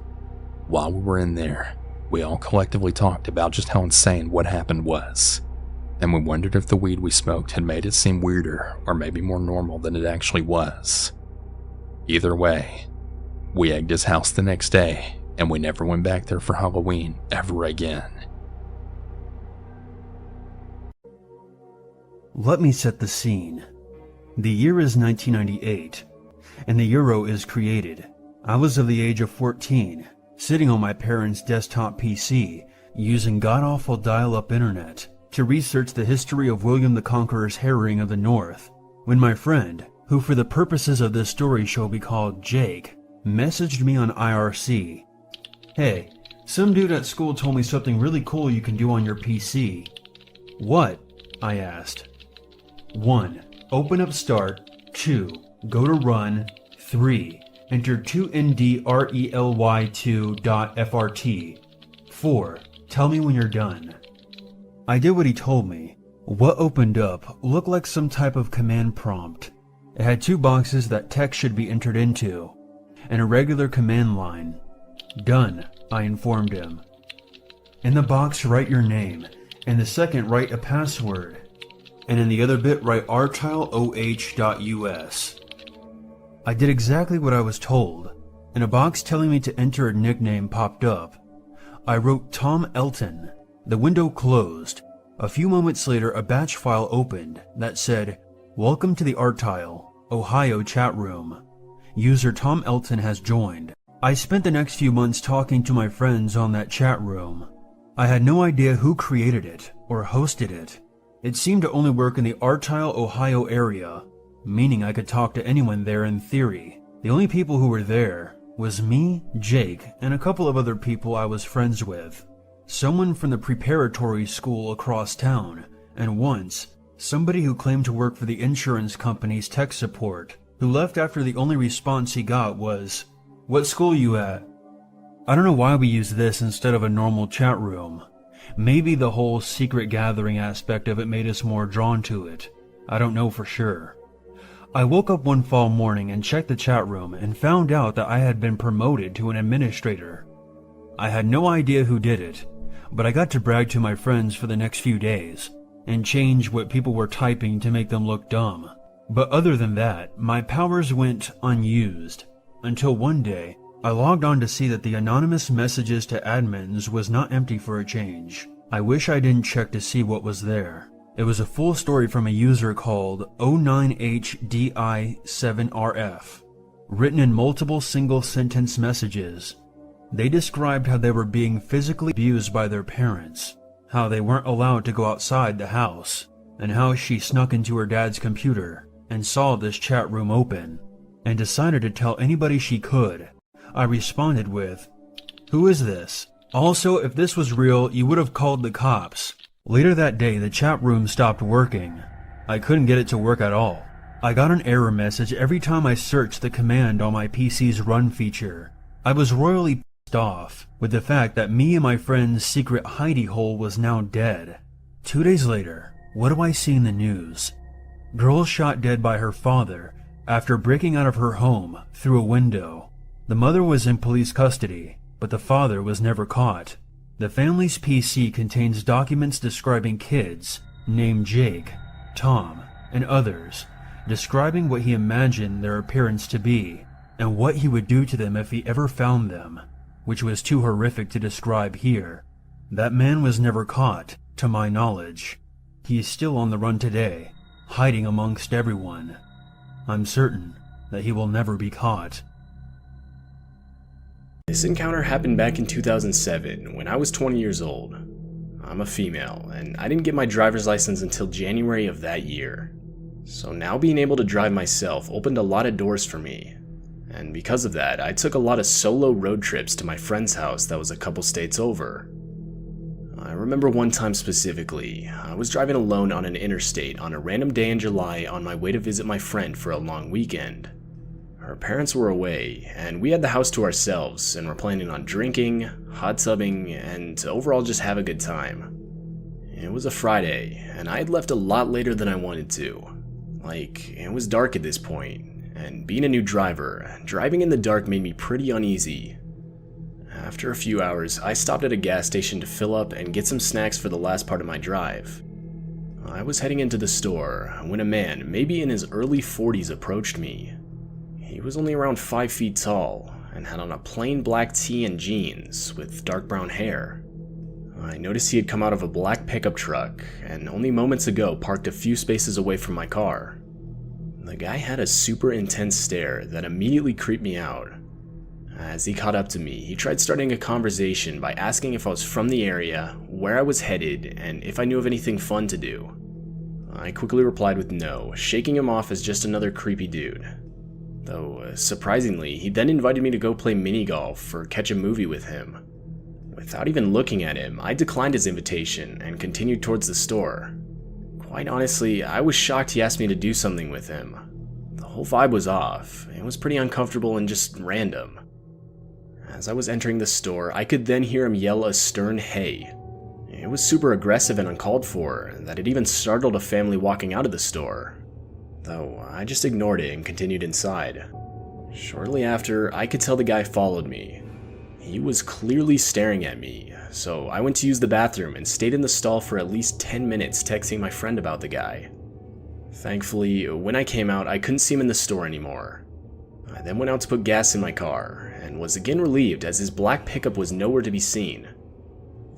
While we were in there, we all collectively talked about just how insane what happened was, and we wondered if the weed we smoked had made it seem weirder or maybe more normal than it actually was. Either way, we egged his house the next day, and we never went back there for Halloween ever again. Let me set the scene. The year is 1998, and the Euro is created. I was of the age of 14, sitting on my parents' desktop PC, using god-awful dial-up internet to research the history of William the Conqueror's harrying of the North, when my friend, who for the purposes of this story shall be called Jake, messaged me on IRC. Hey, some dude at school told me something really cool you can do on your PC. What? I asked. 1. Open up Start. 2. Go to Run. 3. Enter 2ndrely2.frt. 4. Tell me when you're done. I did what he told me. What opened up looked like some type of command prompt. It had 2 boxes that text should be entered into, and a regular command line. Done, I informed him. In the box, write your name. In the second, write a password. And in the other bit, write rtile.oh.us. I did exactly what I was told, and a box telling me to enter a nickname popped up. I wrote Tom Elton. The window closed. A few moments later, a batch file opened that said, Welcome to the Artile, Ohio chat room. User Tom Elton has joined. I spent the next few months talking to my friends on that chat room. I had no idea who created it or hosted it. It seemed to only work in the Artile, Ohio area, meaning I could talk to anyone there in theory. The only people who were there was me, Jake, and a couple of other people I was friends with. Someone from the preparatory school across town, and once, somebody who claimed to work for the insurance company's tech support, who left after the only response he got was, "What school you at?" I don't know why we used this instead of a normal chat room. Maybe the whole secret gathering aspect of it made us more drawn to it. I don't know for sure. I woke up one fall morning and checked the chat room and found out that I had been promoted to an administrator. I had no idea who did it, but I got to brag to my friends for the next few days and change what people were typing to make them look dumb. But other than that, my powers went unused, until one day, I logged on to see that the anonymous messages to admins was not empty for a change. I wish I didn't check to see what was there. It was a full story from a user called 09HDI7RF, written in multiple single sentence messages. They described how they were being physically abused by their parents, how they weren't allowed to go outside the house, and how she snuck into her dad's computer and saw this chat room open and decided to tell anybody she could. I responded with, "Who is this? Also, if this was real, you would have called the cops." Later that day, the chat room stopped working. I couldn't get it to work at all. I got an error message every time I searched the command on my PC's run feature. I was royally pissed off with the fact that me and my friend's secret hidey hole was now dead. 2 days later, what do I see in the news? Girl shot dead by her father after breaking out of her home through a window. The mother was in police custody, but the father was never caught. The family's PC contains documents describing kids named Jake, Tom, and others, describing what he imagined their appearance to be and what he would do to them if he ever found them, which was too horrific to describe here. That man was never caught, to my knowledge. He is still on the run today, hiding amongst everyone. I'm certain that he will never be caught. This encounter happened back in 2007 when I was 20 years old. I'm a female, and I didn't get my driver's license until January of that year. So now being able to drive myself opened a lot of doors for me. And because of that, I took a lot of solo road trips to my friend's house that was a couple states over. I remember one time specifically, I was driving alone on an interstate on a random day in July on my way to visit my friend for a long weekend. Her parents were away, and we had the house to ourselves and were planning on drinking, hot tubbing, and to overall just have a good time. It was a Friday, and I had left a lot later than I wanted to. It was dark at this point, and being a new driver, driving in the dark made me pretty uneasy. After a few hours, I stopped at a gas station to fill up and get some snacks for the last part of my drive. I was heading into the store when a man, maybe in his early 40s, approached me. He was only around 5 feet tall and had on a plain black tee and jeans with dark brown hair. I noticed he had come out of a black pickup truck and only moments ago parked a few spaces away from my car. The guy had a super intense stare that immediately creeped me out. As he caught up to me, he tried starting a conversation by asking if I was from the area, where I was headed, and if I knew of anything fun to do. I quickly replied with no, shaking him off as just another creepy dude. Though, surprisingly, he then invited me to go play mini-golf or catch a movie with him. Without even looking at him, I declined his invitation and continued towards the store. Quite honestly, I was shocked he asked me to do something with him. The whole vibe was off. It was pretty uncomfortable and just random. As I was entering the store, I could then hear him yell a stern "hey." It was super aggressive and uncalled for, that it even startled a family walking out of the store. Though I just ignored it and continued inside. Shortly after, I could tell the guy followed me. He was clearly staring at me, so I went to use the bathroom and stayed in the stall for at least 10 minutes texting my friend about the guy. Thankfully, when I came out, I couldn't see him in the store anymore. I then went out to put gas in my car, and was again relieved as his black pickup was nowhere to be seen.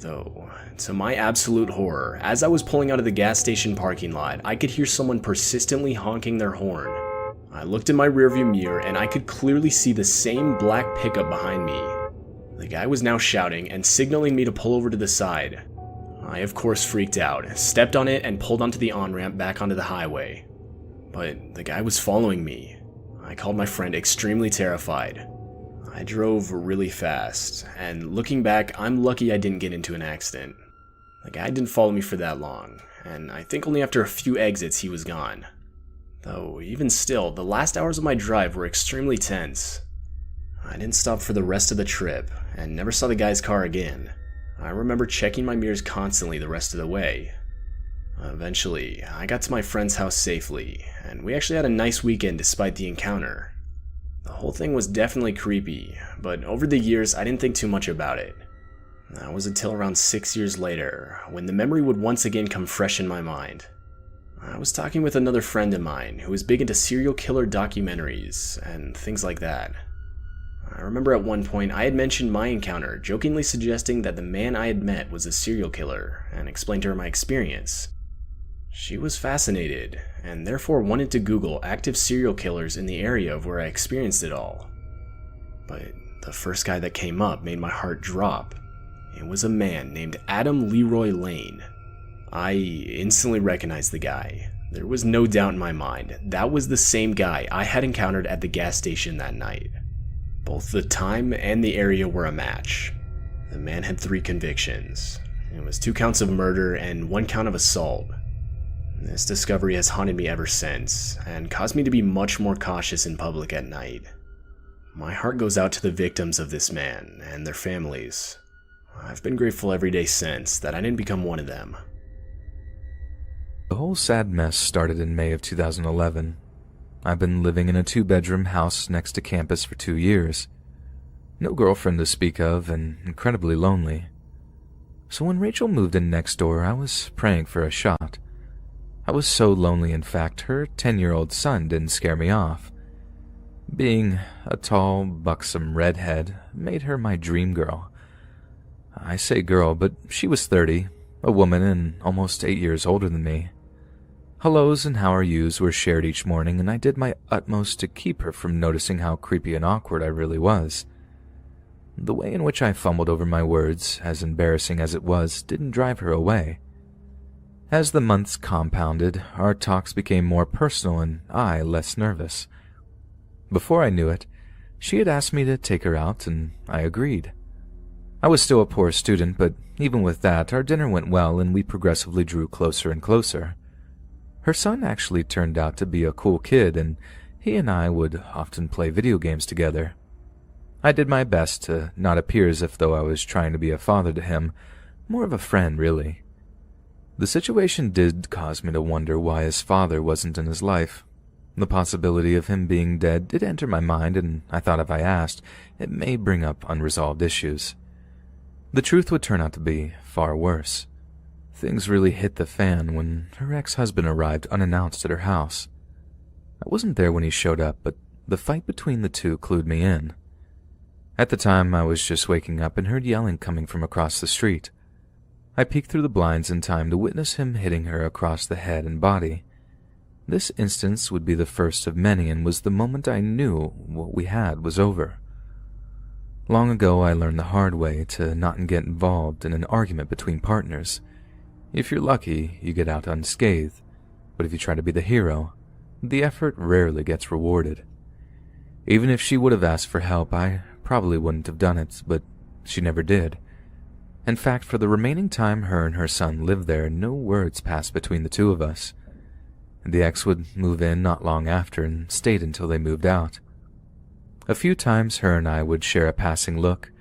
Though, to my absolute horror, as I was pulling out of the gas station parking lot, I could hear someone persistently honking their horn. I looked in my rearview mirror and I could clearly see the same black pickup behind me. The guy was now shouting and signaling me to pull over to the side. I of course freaked out, stepped on it and pulled onto the on-ramp back onto the highway. But the guy was following me. I called my friend extremely terrified. I drove really fast, and looking back, I'm lucky I didn't get into an accident. The guy didn't follow me for that long, and I think only after a few exits he was gone. Though, even still, the last hours of my drive were extremely tense. I didn't stop for the rest of the trip, and never saw the guy's car again. I remember checking my mirrors constantly the rest of the way. Eventually, I got to my friend's house safely, and we actually had a nice weekend despite the encounter. The whole thing was definitely creepy, but over the years I didn't think too much about it. That was until around 6 years later, when the memory would once again come fresh in my mind. I was talking with another friend of mine who was big into serial killer documentaries and things like that. I remember at one point I had mentioned my encounter, jokingly suggesting that the man I had met was a serial killer, and explained to her my experience. She was fascinated, and therefore wanted to Google active serial killers in the area of where I experienced it all. But the first guy that came up made my heart drop. It was a man named Adam Leroy Lane. I instantly recognized the guy. There was no doubt in my mind. That was the same guy I had encountered at the gas station that night. Both the time and the area were a match. The man had 3 convictions. It was 2 counts of murder and 1 count of assault. This discovery has haunted me ever since, and caused me to be much more cautious in public at night. My heart goes out to the victims of this man and their families. I've been grateful every day since that I didn't become one of them. The whole sad mess started in May of 2011. I've been living in a 2-bedroom house next to campus for 2 years. No girlfriend to speak of and incredibly lonely. So when Rachel moved in next door, I was praying for a shot. I was so lonely, in fact, her 10-year-old son didn't scare me off. Being a tall, buxom redhead made her my dream girl. I say girl, but she was 30, a woman and almost 8 years older than me. Hellos and how are yous were shared each morning, and I did my utmost to keep her from noticing how creepy and awkward I really was. The way in which I fumbled over my words, as embarrassing as it was, didn't drive her away. As the months compounded, our talks became more personal and I less nervous. Before I knew it, she had asked me to take her out, and I agreed. I was still a poor student, but even with that, our dinner went well and we progressively drew closer and closer. Her son actually turned out to be a cool kid, and he and I would often play video games together. I did my best to not appear as if though I was trying to be a father to him, more of a friend, really. The situation did cause me to wonder why his father wasn't in his life. The possibility of him being dead did enter my mind, and I thought if I asked, it may bring up unresolved issues. The truth would turn out to be far worse. Things really hit the fan when her ex-husband arrived unannounced at her house. I wasn't there when he showed up, but the fight between the two clued me in. At the time, I was just waking up and heard yelling coming from across the street. I peeked through the blinds in time to witness him hitting her across the head and body. This instance would be the first of many and was the moment I knew what we had was over. Long ago, I learned the hard way to not get involved in an argument between partners. If you're lucky, you get out unscathed, but if you try to be the hero, the effort rarely gets rewarded. Even if she would have asked for help, I probably wouldn't have done it, but she never did. In fact, for the remaining time her and her son lived there, no words passed between the two of us. The ex would move in not long after and stayed until they moved out. A few times her and I would share a passing look,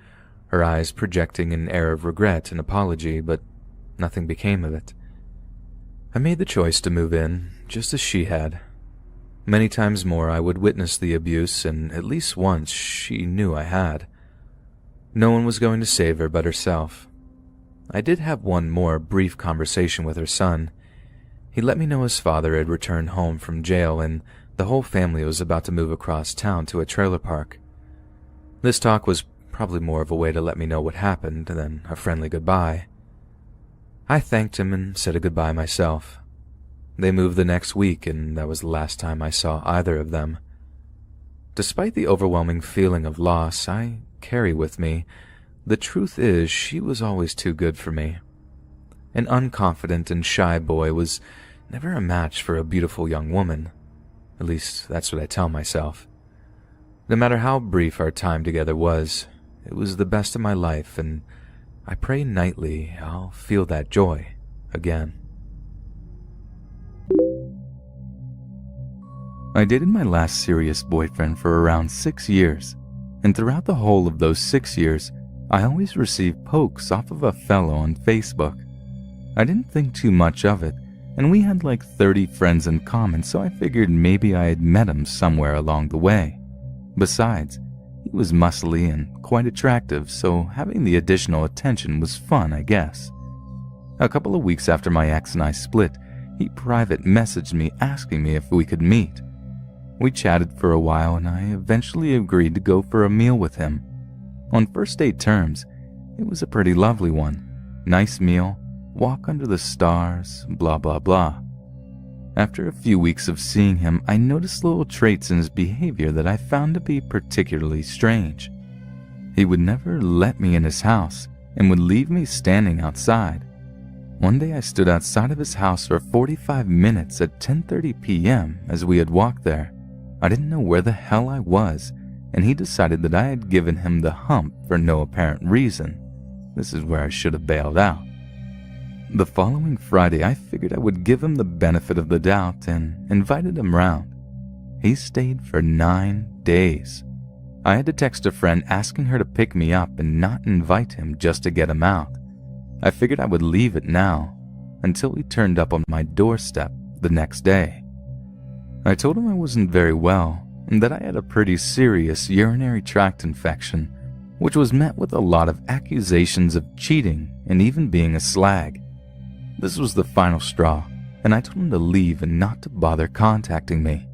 her eyes projecting an air of regret and apology, but nothing became of it. I made the choice to move in, just as she had. Many times more I would witness the abuse, and at least once she knew I had. No one was going to save her but herself. I did have one more brief conversation with her son. He let me know his father had returned home from jail and the whole family was about to move across town to a trailer park. This talk was probably more of a way to let me know what happened than a friendly goodbye. I thanked him and said a goodbye myself. They moved the next week, and that was the last time I saw either of them. Despite the overwhelming feeling of loss I carry with me, the truth is she was always too good for me. An unconfident and shy boy was never a match for a beautiful young woman. At least that's what I tell myself. No matter how brief our time together was, it was the best of my life, and I pray nightly I'll feel that joy again. I dated my last serious boyfriend for around 6 years, and throughout the whole of those 6 years, I always received pokes off of a fellow on Facebook. I didn't think too much of it, and we had like 30 friends in common, so I figured maybe I had met him somewhere along the way. Besides, he was muscly and quite attractive, so having the additional attention was fun, I guess. A couple of weeks after my ex and I split, he private messaged me asking me if we could meet. We chatted for a while and I eventually agreed to go for a meal with him. On first date terms, it was a pretty lovely one. Nice meal, walk under the stars, blah blah blah. After a few weeks of seeing him, I noticed little traits in his behavior that I found to be particularly strange. He would never let me in his house and would leave me standing outside. One day I stood outside of his house for 45 minutes at 10:30 p.m. as we had walked there. I didn't know where the hell I was, and he decided that I had given him the hump for no apparent reason. This is where I should have bailed out. The following Friday, I figured I would give him the benefit of the doubt and invited him round. He stayed for 9 days. I had to text a friend asking her to pick me up and not invite him just to get him out. I figured I would leave it now until he turned up on my doorstep the next day. I told him I wasn't very well and that I had a pretty serious urinary tract infection, which was met with a lot of accusations of cheating and even being a slag. This was the final straw, and I told him to leave and not to bother contacting me.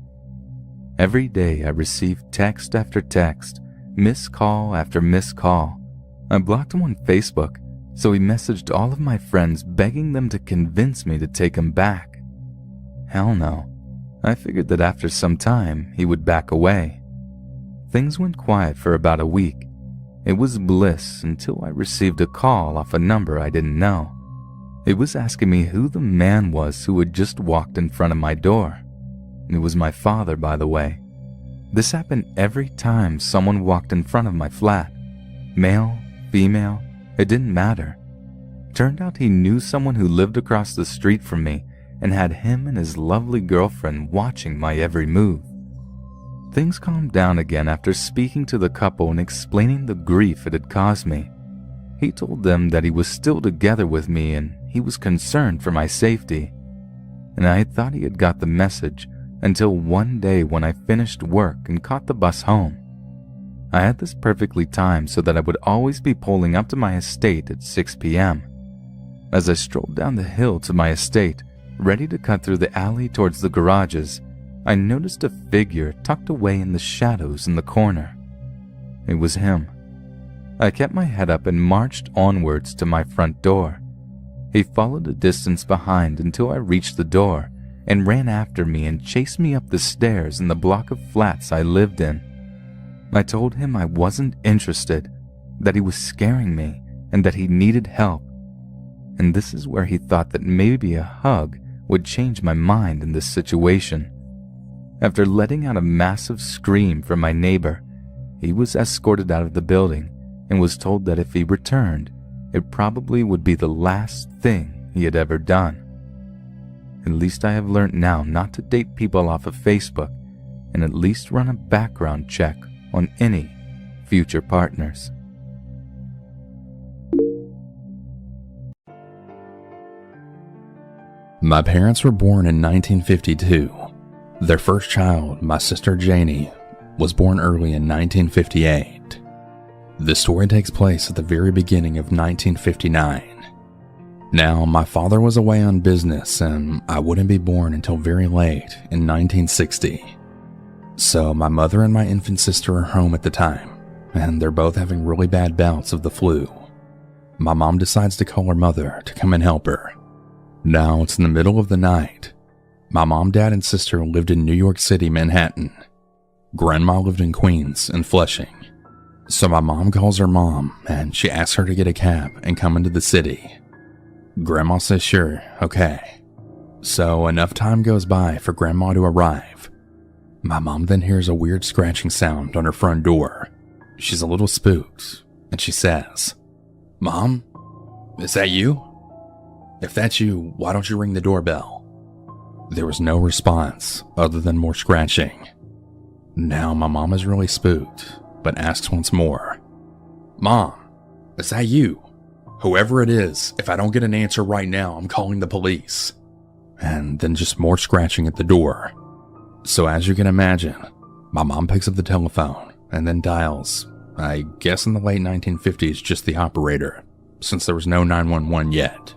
Every day I received text after text, missed call after missed call. I blocked him on Facebook, so he messaged all of my friends begging them to convince me to take him back. Hell no. I figured that after some time he would back away. Things went quiet for about a week. It was bliss until I received a call off a number I didn't know. It was asking me who the man was who had just walked in front of my door. It was my father, by the way. This happened every time someone walked in front of my flat. Male, female, it didn't matter. Turned out he knew someone who lived across the street from me and had him and his lovely girlfriend watching my every move. Things calmed down again after speaking to the couple and explaining the grief it had caused me. He told them that he was still together with me and he was concerned for my safety. And I thought he had got the message until one day when I finished work and caught the bus home. I had this perfectly timed so that I would always be pulling up to my estate at 6 p.m. As I strolled down the hill to my estate, ready to cut through the alley towards the garages, I noticed a figure tucked away in the shadows in the corner. It was him. I kept my head up and marched onwards to my front door. He followed a distance behind until I reached the door and ran after me and chased me up the stairs in the block of flats I lived in. I told him I wasn't interested, that he was scaring me, and that he needed help. And this is where he thought that maybe a hug would change my mind in this situation. After letting out a massive scream from my neighbor, he was escorted out of the building and was told that if he returned, it probably would be the last thing he had ever done. At least I have learned now not to date people off of Facebook and at least run a background check on any future partners. My parents were born in 1952. Their first child, my sister Janie, was born early in 1958. The story takes place at the very beginning of 1959. Now, my father was away on business and I wouldn't be born until very late in 1960. So my mother and my infant sister are home at the time, and they're both having really bad bouts of the flu. My mom decides to call her mother to come and help her. Now, it's in the middle of the night. My mom, dad, and sister lived in New York City, Manhattan. Grandma lived in Queens and Flushing. So my mom calls her mom and she asks her to get a cab and come into the city. Grandma says sure, okay. So enough time goes by for Grandma to arrive. My mom then hears a weird scratching sound on her front door. She's a little spooked and she says, "Mom, is that you? If that's you, why don't you ring the doorbell?" There was no response other than more scratching. Now my mom is really spooked, but asks once more, "Mom, is that you? Whoever it is, if I don't get an answer right now, I'm calling the police." And then just more scratching at the door. So as you can imagine, my mom picks up the telephone and then dials, I guess in the late 1950s, just the operator, since there was no 911 yet.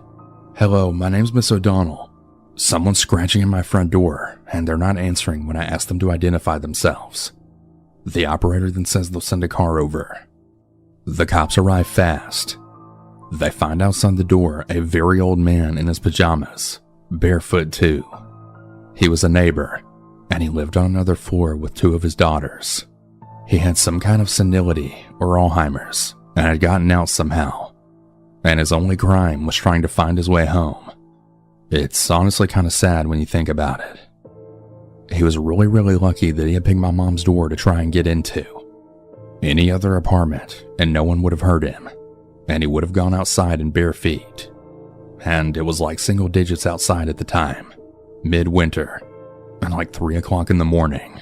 "Hello, my name's Miss O'Donnell. Someone's scratching at my front door, and they're not answering when I ask them to identify themselves." The operator then says they'll send a car over. The cops arrive fast. They find outside the door a very old man in his pajamas, barefoot too. He was a neighbor, and he lived on another floor with two of his daughters. He had some kind of senility or Alzheimer's and had gotten out somehow, and his only crime was trying to find his way home. It's honestly kind of sad when you think about it. He was really lucky that he had picked my mom's door to try and get into. Any other apartment, and no one would have heard him, and he would have gone outside in bare feet. And it was like single digits outside at the time, midwinter, and like 3 o'clock in the morning.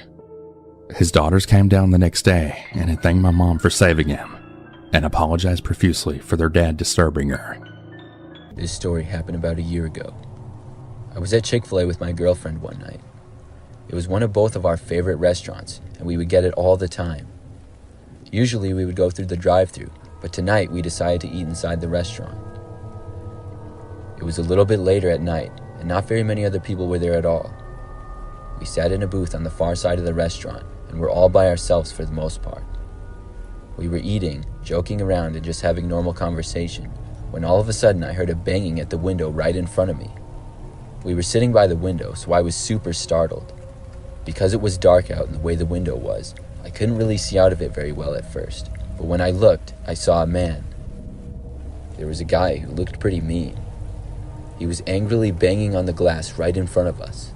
His daughters came down the next day and had thanked my mom for saving him, and apologized profusely for their dad disturbing her. This story happened about a year ago. I was at Chick-fil-A with my girlfriend one night. It was one of both of our favorite restaurants, and we would get it all the time. Usually we would go through the drive-thru, but tonight we decided to eat inside the restaurant. It was a little bit later at night, and not very many other people were there at all. We sat in a booth on the far side of the restaurant, and were all by ourselves for the most part. We were eating, joking around, and just having normal conversation, when all of a sudden I heard a banging at the window right in front of me. We were sitting by the window, so I was super startled. Because it was dark out and the way the window was, I couldn't really see out of it very well at first, but when I looked, I saw a man. There was a guy who looked pretty mean. He was angrily banging on the glass right in front of us.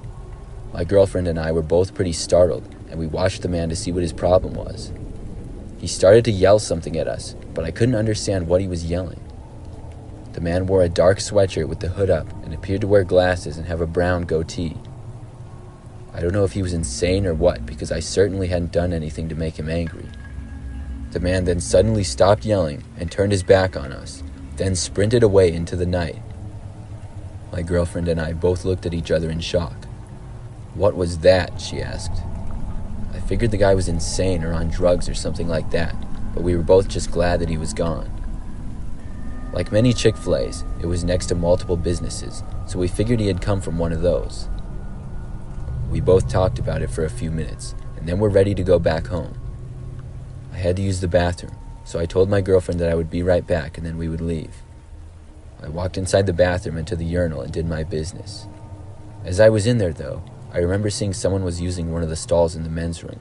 My girlfriend and I were both pretty startled, and we watched the man to see what his problem was. He started to yell something at us, but I couldn't understand what he was yelling. The man wore a dark sweatshirt with the hood up and appeared to wear glasses and have a brown goatee. I don't know if he was insane or what, because I certainly hadn't done anything to make him angry. The man then suddenly stopped yelling and turned his back on us, then sprinted away into the night. My girlfriend and I both looked at each other in shock. "What was that?" she asked. I figured the guy was insane or on drugs or something like that, but we were both just glad that he was gone. Like many Chick-fil-A's, it was next to multiple businesses, so we figured he had come from one of those. We both talked about it for a few minutes, and then were ready to go back home. I had to use the bathroom, so I told my girlfriend that I would be right back and then we would leave. I walked inside the bathroom and to the urinal and did my business. As I was in there, though, I remember seeing someone was using one of the stalls in the men's room.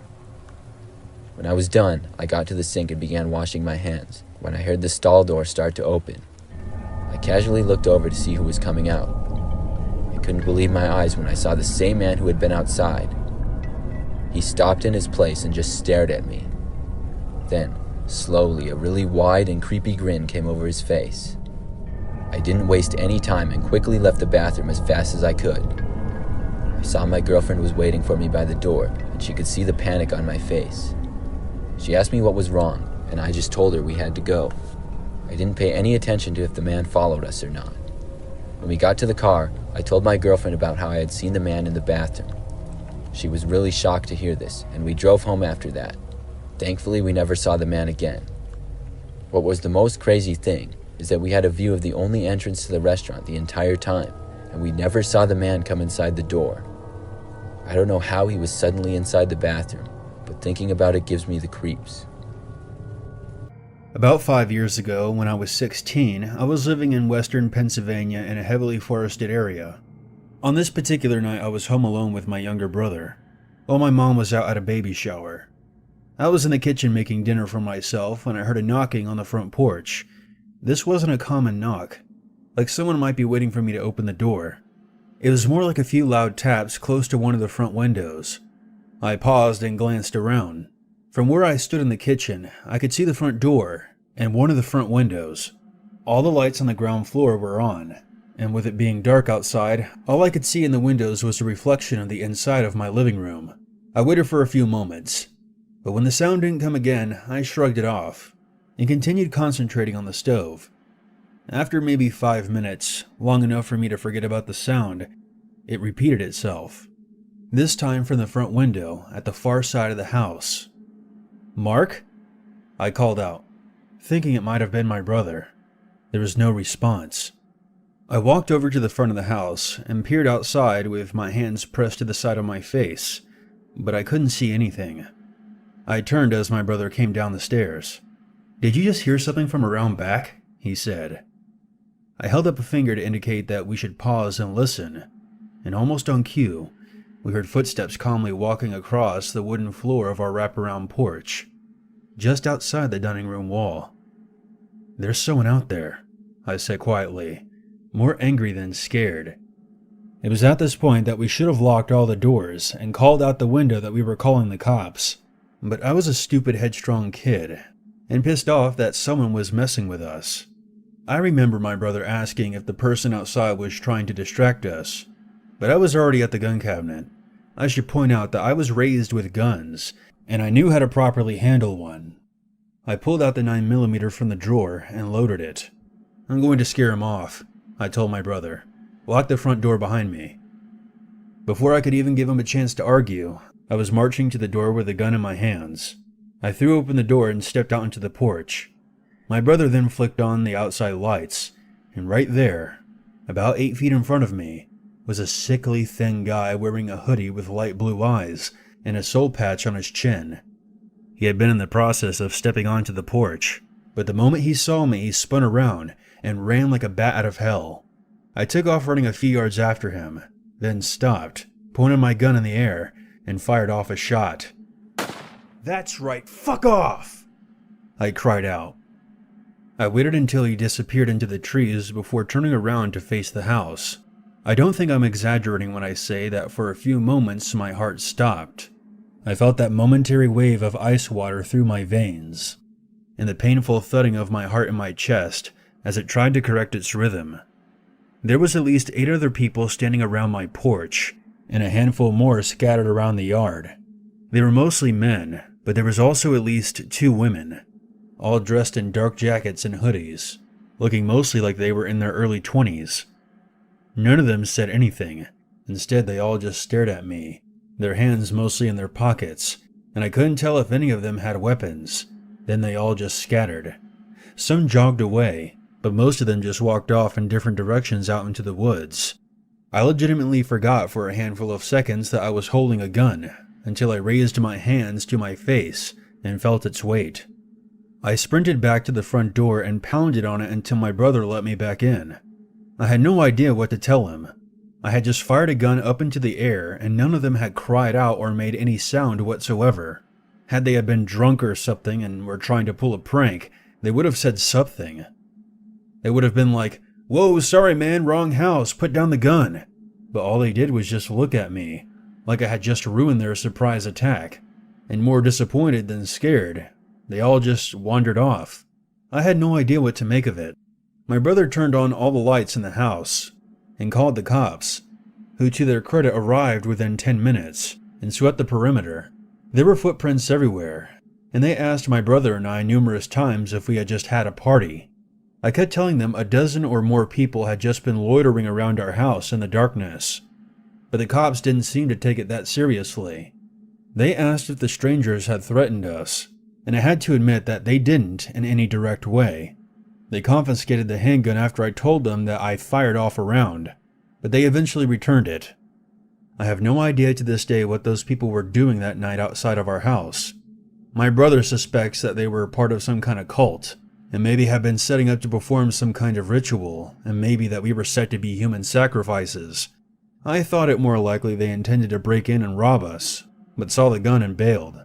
When I was done, I got to the sink and began washing my hands, when I heard the stall door start to open. I casually looked over to see who was coming out. I couldn't believe my eyes when I saw the same man who had been outside. He stopped in his place and just stared at me. Then, slowly, a really wide and creepy grin came over his face. I didn't waste any time and quickly left the bathroom as fast as I could. I saw my girlfriend was waiting for me by the door, and she could see the panic on my face. She asked me what was wrong, and I just told her we had to go. I didn't pay any attention to if the man followed us or not. When we got to the car, I told my girlfriend about how I had seen the man in the bathroom. She was really shocked to hear this, and we drove home after that. Thankfully, we never saw the man again. What was the most crazy thing is that we had a view of the only entrance to the restaurant the entire time, and we never saw the man come inside the door. I don't know how he was suddenly inside the bathroom, but thinking about it gives me the creeps. About 5 years ago, when I was 16, I was living in western Pennsylvania in a heavily forested area. On this particular night, I was home alone with my younger brother, while my mom was out at a baby shower. I was in the kitchen making dinner for myself when I heard a knocking on the front porch. This wasn't a common knock, like someone might be waiting for me to open the door. It was more like a few loud taps close to one of the front windows. I paused and glanced around. From where I stood in the kitchen, I could see the front door and one of the front windows. All the lights on the ground floor were on, and with it being dark outside, all I could see in the windows was a reflection of the inside of my living room. I waited for a few moments, but when the sound didn't come again, I shrugged it off and continued concentrating on the stove. After maybe 5 minutes, long enough for me to forget about the sound, it repeated itself. This time from the front window at the far side of the house. "Mark?" I called out, thinking it might have been my brother. There was no response. I walked over to the front of the house and peered outside with my hands pressed to the side of my face, but I couldn't see anything. I turned as my brother came down the stairs. "Did you just hear something from around back?" he said. I held up a finger to indicate that we should pause and listen, and almost on cue, we heard footsteps calmly walking across the wooden floor of our wraparound porch. just outside the dining room wall. "There's someone out there," I said quietly, more angry than scared. It was at this point that we should have locked all the doors and called out the window that we were calling the cops. But I was a stupid, headstrong kid, and pissed off that someone was messing with us. I remember my brother asking if the person outside was trying to distract us, but I was already at the gun cabinet. I should point out that I was raised with guns, and I knew how to properly handle one. I pulled out the 9mm from the drawer and loaded it. "I'm going to scare him off," I told my brother. "Lock the front door behind me." Before I could even give him a chance to argue, I was marching to the door with the gun in my hands. I threw open the door and stepped out into the porch. My brother then flicked on the outside lights, and right there, about 8 feet in front of me, was a sickly thin guy wearing a hoodie with light blue eyes and a soul patch on his chin. He had been in the process of stepping onto the porch, but the moment he saw me, he spun around and ran like a bat out of hell. I took off running a few yards after him, then stopped, pointed my gun in the air, and fired off a shot. "That's right, fuck off!" I cried out. I waited until he disappeared into the trees before turning around to face the house. I don't think I'm exaggerating when I say that for a few moments my heart stopped. I felt that momentary wave of ice water through my veins, and the painful thudding of my heart in my chest as it tried to correct its rhythm. There was at least 8 other people standing around my porch, and a handful more scattered around the yard. They were mostly men, but there was also at least 2 women, all dressed in dark jackets and hoodies, looking mostly like they were in their early 20s. None of them said anything. Instead, they all just stared at me, their hands mostly in their pockets, and I couldn't tell if any of them had weapons. Then they all just scattered. Some jogged away, but most of them just walked off in different directions out into the woods. I legitimately forgot for a handful of seconds that I was holding a gun, until I raised my hands to my face and felt its weight. I sprinted back to the front door and pounded on it until my brother let me back in. I had no idea what to tell him. I had just fired a gun up into the air, and none of them had cried out or made any sound whatsoever. Had they been drunk or something and were trying to pull a prank, they would have said something. They would have been like, "Whoa, sorry man, wrong house, put down the gun." But all they did was just look at me, like I had just ruined their surprise attack. And more disappointed than scared, they all just wandered off. I had no idea what to make of it. My brother turned on all the lights in the house and called the cops, who to their credit arrived within 10 minutes and swept the perimeter. There were footprints everywhere, and they asked my brother and I numerous times if we had just had a party. I kept telling them a dozen or more people had just been loitering around our house in the darkness, but the cops didn't seem to take it that seriously. They asked if the strangers had threatened us, and I had to admit that they didn't in any direct way. They confiscated the handgun after I told them that I fired off a round, but they eventually returned it. I have no idea to this day what those people were doing that night outside of our house. My brother suspects that they were part of some kind of cult, and maybe have been setting up to perform some kind of ritual, and maybe that we were set to be human sacrifices. I thought it more likely they intended to break in and rob us, but saw the gun and bailed.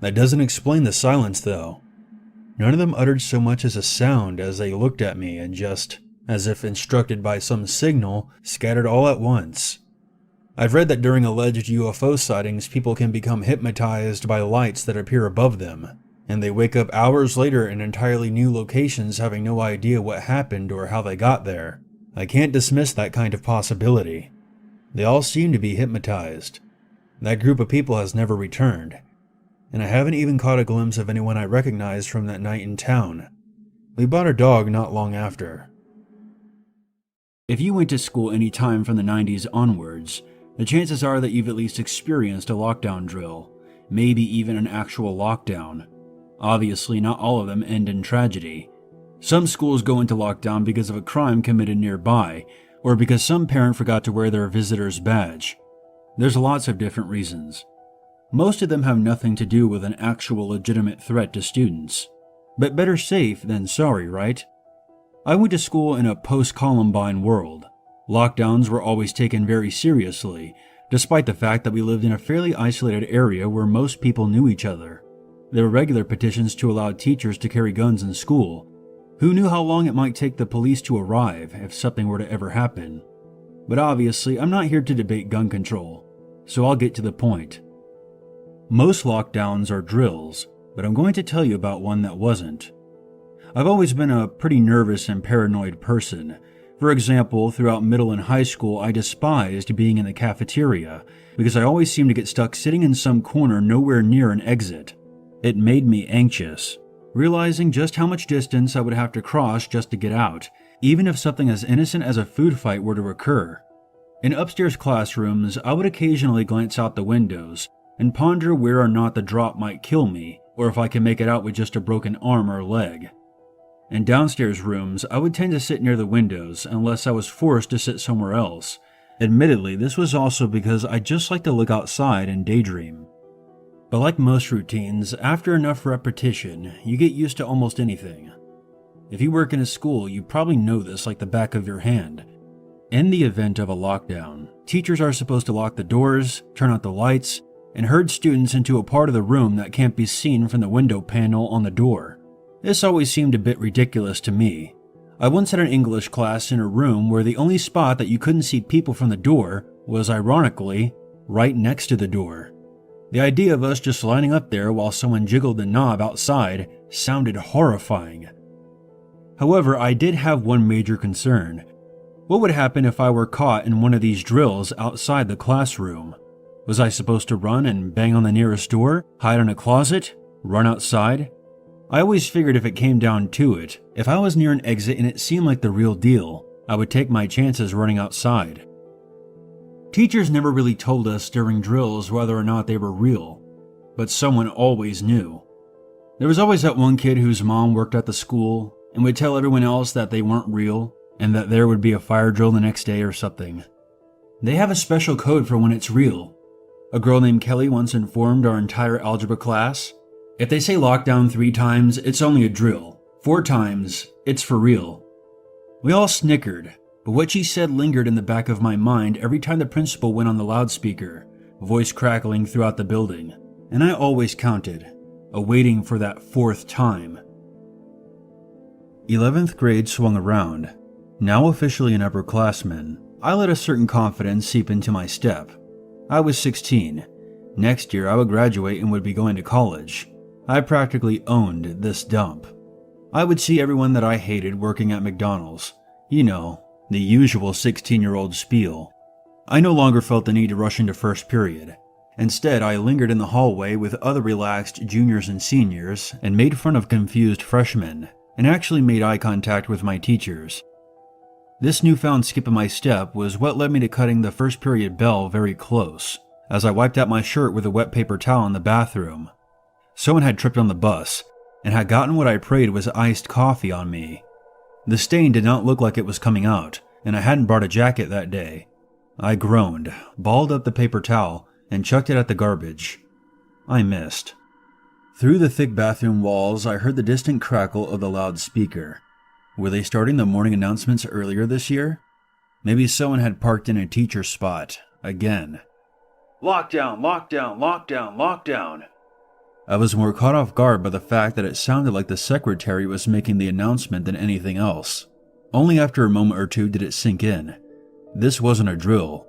That doesn't explain the silence though. None of them uttered so much as a sound as they looked at me and just, as if instructed by some signal, scattered all at once. I've read that during alleged UFO sightings, people can become hypnotized by lights that appear above them, and they wake up hours later in entirely new locations having no idea what happened or how they got there. I can't dismiss that kind of possibility. They all seem to be hypnotized. That group of people has never returned, and I haven't even caught a glimpse of anyone I recognized from that night in town. We bought a dog not long after. If you went to school any time from the 90s onwards, the chances are that you've at least experienced a lockdown drill, maybe even an actual lockdown. Obviously, not all of them end in tragedy. Some schools go into lockdown because of a crime committed nearby, or because some parent forgot to wear their visitor's badge. There's lots of different reasons. Most of them have nothing to do with an actual legitimate threat to students. But better safe than sorry, right? I went to school in a post-Columbine world. Lockdowns were always taken very seriously, despite the fact that we lived in a fairly isolated area where most people knew each other. There were regular petitions to allow teachers to carry guns in school. Who knew how long it might take the police to arrive if something were to ever happen? But obviously, I'm not here to debate gun control, so I'll get to the point. Most lockdowns are drills, but I'm going to tell you about one that wasn't. I've always been a pretty nervous and paranoid person. For example, throughout middle and high school, I despised being in the cafeteria because I always seemed to get stuck sitting in some corner nowhere near an exit. It made me anxious, realizing just how much distance I would have to cross just to get out, even if something as innocent as a food fight were to occur. In upstairs classrooms, I would occasionally glance out the windows and ponder where or not the drop might kill me, or if I could make it out with just a broken arm or leg. In downstairs rooms, I would tend to sit near the windows unless I was forced to sit somewhere else. Admittedly, this was also because I just like to look outside and daydream. But like most routines, after enough repetition, you get used to almost anything. If you work in a school, you probably know this like the back of your hand. In the event of a lockdown, teachers are supposed to lock the doors, turn out the lights, and herd students into a part of the room that can't be seen from the window panel on the door. This always seemed a bit ridiculous to me. I once had an English class in a room where the only spot that you couldn't see people from the door was, ironically, right next to the door. The idea of us just lining up there while someone jiggled the knob outside sounded horrifying. However, I did have one major concern. What would happen if I were caught in one of these drills outside the classroom? Was I supposed to run and bang on the nearest door, hide in a closet, run outside? I always figured if it came down to it, if I was near an exit and it seemed like the real deal, I would take my chances running outside. Teachers never really told us during drills whether or not they were real, but someone always knew. There was always that one kid whose mom worked at the school and would tell everyone else that they weren't real and that there would be a fire drill the next day or something. They have a special code for when it's real. A girl named Kelly once informed our entire algebra class, if they say lockdown 3 times, it's only a drill. 4 times, it's for real. We all snickered, but what she said lingered in the back of my mind every time the principal went on the loudspeaker, voice crackling throughout the building, and I always counted, awaiting for that 4th time. 11th grade swung around. Now officially an upperclassman, I let a certain confidence seep into my step. I was 16. Next year I would graduate and would be going to college. I practically owned this dump. I would see everyone that I hated working at McDonald's. You know, the usual 16-year-old spiel. I no longer felt the need to rush into first period. Instead, I lingered in the hallway with other relaxed juniors and seniors and made fun of confused freshmen, and actually made eye contact with my teachers. This newfound skip in my step was what led me to cutting the first period bell very close, as I wiped out my shirt with a wet paper towel in the bathroom. Someone had tripped on the bus and had gotten what I prayed was iced coffee on me. The stain did not look like it was coming out, and I hadn't brought a jacket that day. I groaned, balled up the paper towel, and chucked it at the garbage. I missed. Through the thick bathroom walls, I heard the distant crackle of the loudspeaker. Were they starting the morning announcements earlier this year? Maybe someone had parked in a teacher spot, again. Lockdown, lockdown, lockdown, lockdown. I was more caught off guard by the fact that it sounded like the secretary was making the announcement than anything else. Only after a moment or two did it sink in. This wasn't a drill.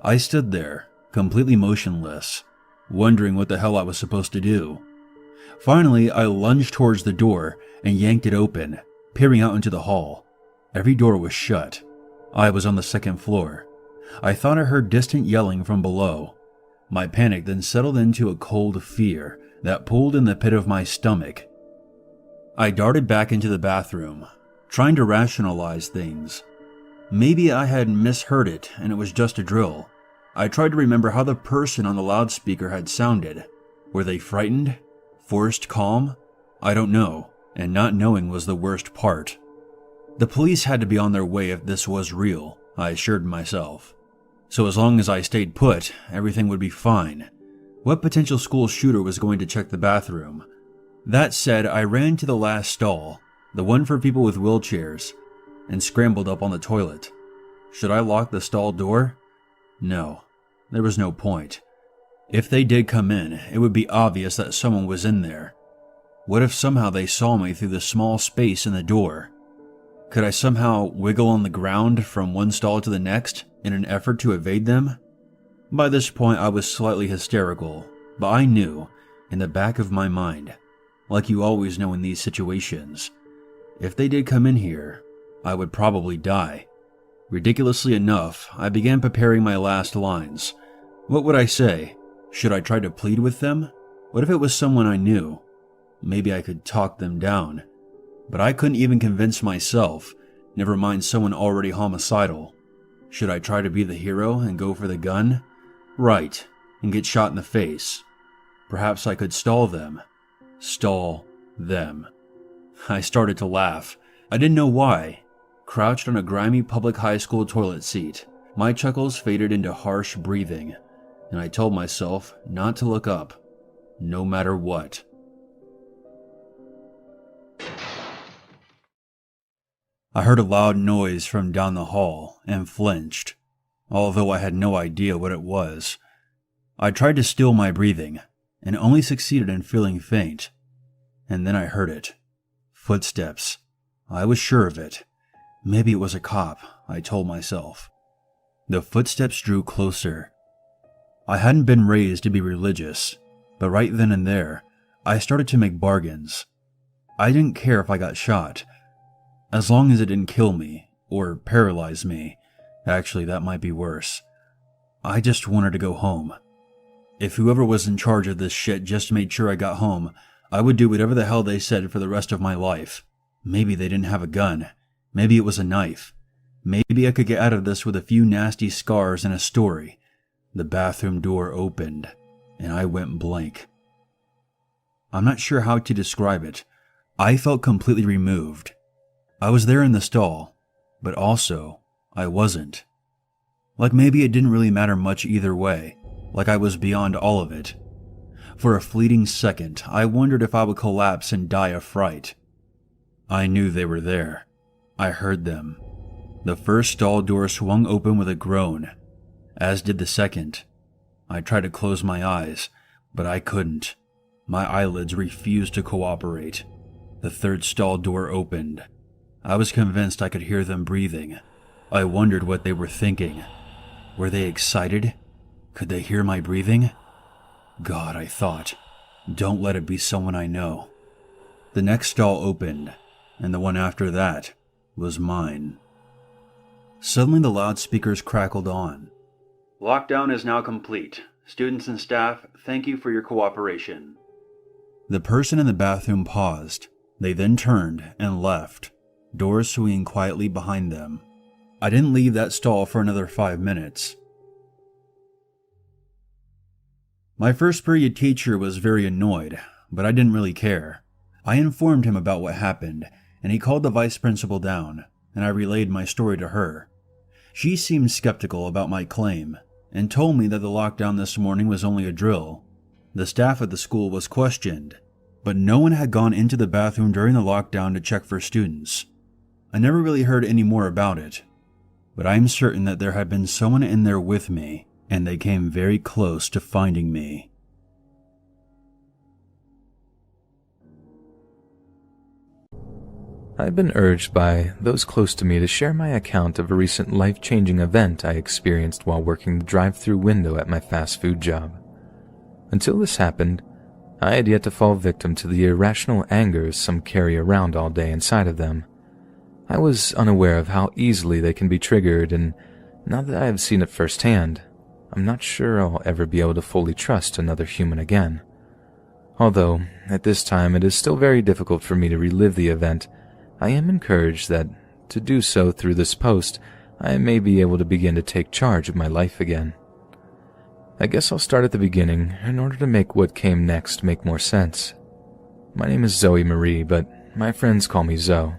I stood there, completely motionless, wondering what the hell I was supposed to do. Finally, I lunged towards the door and yanked it open, peering out into the hall. Every door was shut. I was on the 2nd floor. I thought I heard distant yelling from below. My panic then settled into a cold fear that pulled in the pit of my stomach. I darted back into the bathroom, trying to rationalize things. Maybe I had misheard it and it was just a drill. I tried to remember how the person on the loudspeaker had sounded. Were they frightened? Forced calm? I don't know, and not knowing was the worst part. The police had to be on their way if this was real, I assured myself. So as long as I stayed put, everything would be fine. What potential school shooter was going to check the bathroom? That said, I ran to the last stall, the one for people with wheelchairs, and scrambled up on the toilet. Should I lock the stall door? No, there was no point. If they did come in, it would be obvious that someone was in there. What if somehow they saw me through the small space in the door? Could I somehow wiggle on the ground from one stall to the next in an effort to evade them? By this point, I was slightly hysterical, but I knew, in the back of my mind, like you always know in these situations, if they did come in here, I would probably die. Ridiculously enough, I began preparing my last lines. What would I say? Should I try to plead with them? What if it was someone I knew? Maybe I could talk them down. But I couldn't even convince myself, never mind someone already homicidal. Should I try to be the hero and go for the gun? Right, and get shot in the face. Perhaps I could stall them. Stall them. I started to laugh. I didn't know why. Crouched on a grimy public high school toilet seat, my chuckles faded into harsh breathing, and I told myself not to look up, no matter what. I heard a loud noise from down the hall and flinched, although I had no idea what it was. I tried to still my breathing, and only succeeded in feeling faint. And then I heard it. Footsteps. I was sure of it. Maybe it was a cop, I told myself. The footsteps drew closer. I hadn't been raised to be religious, but right then and there, I started to make bargains. I didn't care if I got shot, as long as it didn't kill me, or paralyze me. Actually, that might be worse. I just wanted to go home. If whoever was in charge of this shit just made sure I got home, I would do whatever the hell they said for the rest of my life. Maybe they didn't have a gun. Maybe it was a knife. Maybe I could get out of this with a few nasty scars and a story. The bathroom door opened, and I went blank. I'm not sure how to describe it. I felt completely removed. I was there in the stall, but also, I wasn't. Like maybe it didn't really matter much either way, like I was beyond all of it. For a fleeting second, I wondered if I would collapse and die of fright. I knew they were there. I heard them. The first stall door swung open with a groan, as did the second. I tried to close my eyes, but I couldn't. My eyelids refused to cooperate. The third stall door opened. I was convinced I could hear them breathing. I wondered what they were thinking. Were they excited? Could they hear my breathing? God, I thought, don't let it be someone I know. The next stall opened, and the one after that was mine. Suddenly the loudspeakers crackled on. Lockdown is now complete. Students and staff, thank you for your cooperation. The person in the bathroom paused. They then turned and left, doors swinging quietly behind them. I didn't leave that stall for another 5 minutes. My first period teacher was very annoyed, but I didn't really care. I informed him about what happened, and he called the vice principal down, and I relayed my story to her. She seemed skeptical about my claim, and told me that the lockdown this morning was only a drill. The staff at the school was questioned, but no one had gone into the bathroom during the lockdown to check for students. I never really heard any more about it, but I am certain that there had been someone in there with me, and they came very close to finding me. I've been urged by those close to me to share my account of a recent life-changing event I experienced while working the drive-thru window at my fast food job. Until this happened, I had yet to fall victim to the irrational angers some carry around all day inside of them. I was unaware of how easily they can be triggered, and now that I have seen it firsthand, I'm not sure I'll ever be able to fully trust another human again. Although, at this time it is still very difficult for me to relive the event, I am encouraged that, to do so through this post, I may be able to begin to take charge of my life again. I guess I'll start at the beginning in order to make what came next make more sense. My name is Zoe Marie, but my friends call me Zoe.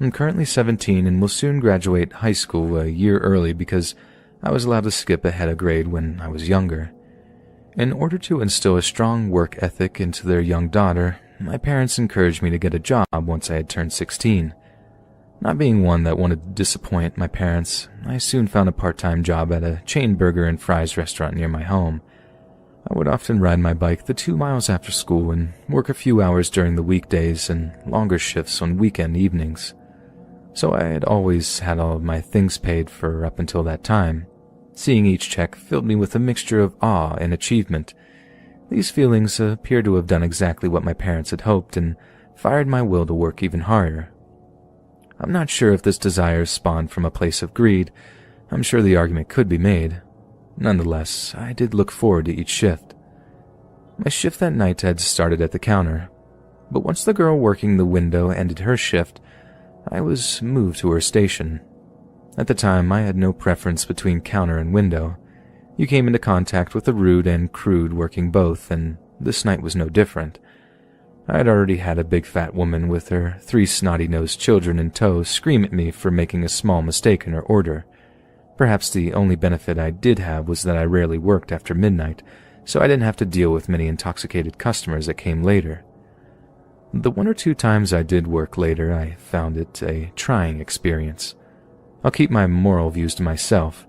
I'm currently 17 and will soon graduate high school a year early because I was allowed to skip ahead a grade when I was younger. In order to instill a strong work ethic into their young daughter, my parents encouraged me to get a job once I had turned 16. Not being one that wanted to disappoint my parents, I soon found a part-time job at a chain burger and fries restaurant near my home. I would often ride my bike the 2 miles after school and work a few hours during the weekdays and longer shifts on weekend evenings. So I had always had all of my things paid for up until that time. Seeing each check filled me with a mixture of awe and achievement. These feelings appeared to have done exactly what my parents had hoped and fired my will to work even harder. I'm not sure if this desire spawned from a place of greed. I'm sure the argument could be made. Nonetheless, I did look forward to each shift. My shift that night had started at the counter, but once the girl working the window ended her shift, I was moved to her station. At the time, I had no preference between counter and window. You came into contact with the rude and crude working both, and this night was no different. I had already had a big fat woman with her 3 snotty-nosed children in tow scream at me for making a small mistake in her order. Perhaps the only benefit I did have was that I rarely worked after midnight, so I didn't have to deal with many intoxicated customers that came later. The 1 or 2 times I did work later, I found it a trying experience. I'll keep my moral views to myself.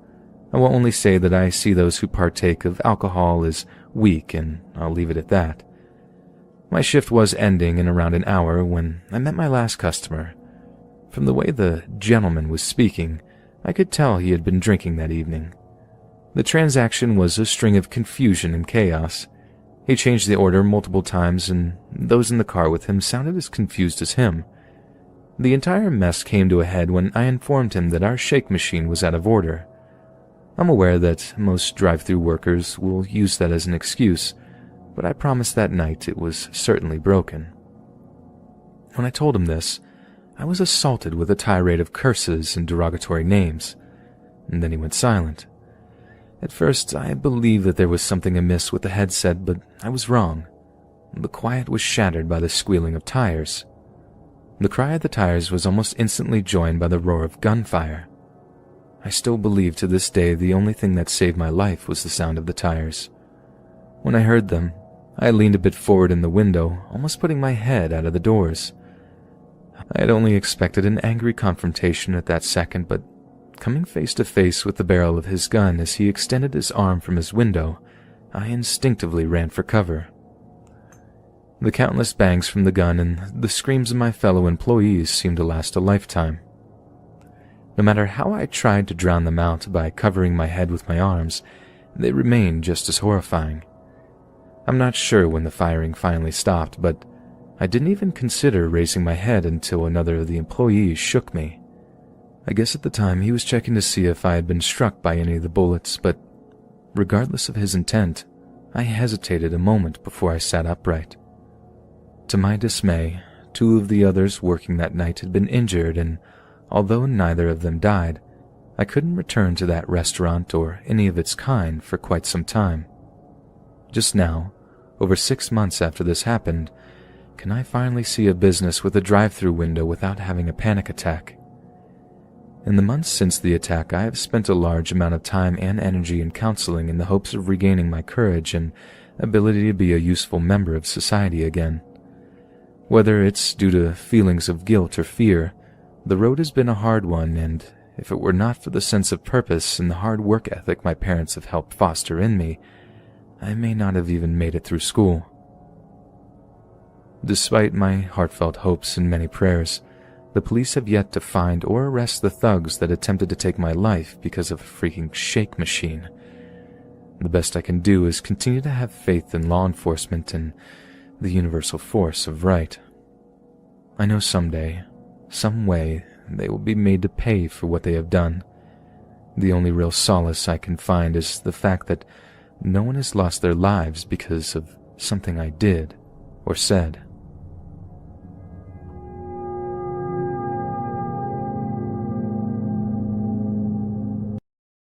I will only say that I see those who partake of alcohol as weak, and I'll leave it at that. My shift was ending in around an hour when I met my last customer. From the way the gentleman was speaking, I could tell he had been drinking that evening. The transaction was a string of confusion and chaos. He changed the order multiple times, and those in the car with him sounded as confused as him. The entire mess came to a head when I informed him that our shake machine was out of order. I'm aware that most drive-thru workers will use that as an excuse, but I promised that night it was certainly broken. When I told him this, I was assaulted with a tirade of curses and derogatory names, and then he went silent. At first, I believed that there was something amiss with the headset, but I was wrong. The quiet was shattered by the squealing of tires. The cry of the tires was almost instantly joined by the roar of gunfire. I still believe to this day the only thing that saved my life was the sound of the tires. When I heard them, I leaned a bit forward in the window, almost putting my head out of the doors. I had only expected an angry confrontation at that second, but coming face to face with the barrel of his gun as he extended his arm from his window, I instinctively ran for cover. The countless bangs from the gun and the screams of my fellow employees seemed to last a lifetime. No matter how I tried to drown them out by covering my head with my arms, they remained just as horrifying. I'm not sure when the firing finally stopped, but I didn't even consider raising my head until another of the employees shook me. I guess at the time he was checking to see if I had been struck by any of the bullets, but regardless of his intent, I hesitated a moment before I sat upright. To my dismay, 2 of the others working that night had been injured, and although neither of them died, I couldn't return to that restaurant or any of its kind for quite some time. Just now, over 6 months after this happened, can I finally see a business with a drive-thru window without having a panic attack? In the months since the attack, I have spent a large amount of time and energy in counseling in the hopes of regaining my courage and ability to be a useful member of society again. Whether it's due to feelings of guilt or fear, the road has been a hard one, and if it were not for the sense of purpose and the hard work ethic my parents have helped foster in me, I may not have even made it through school. Despite my heartfelt hopes and many prayers, the police have yet to find or arrest the thugs that attempted to take my life because of a freaking shake machine. The best I can do is continue to have faith in law enforcement and the universal force of right. I know someday, some way, they will be made to pay for what they have done. The only real solace I can find is the fact that no one has lost their lives because of something I did or said.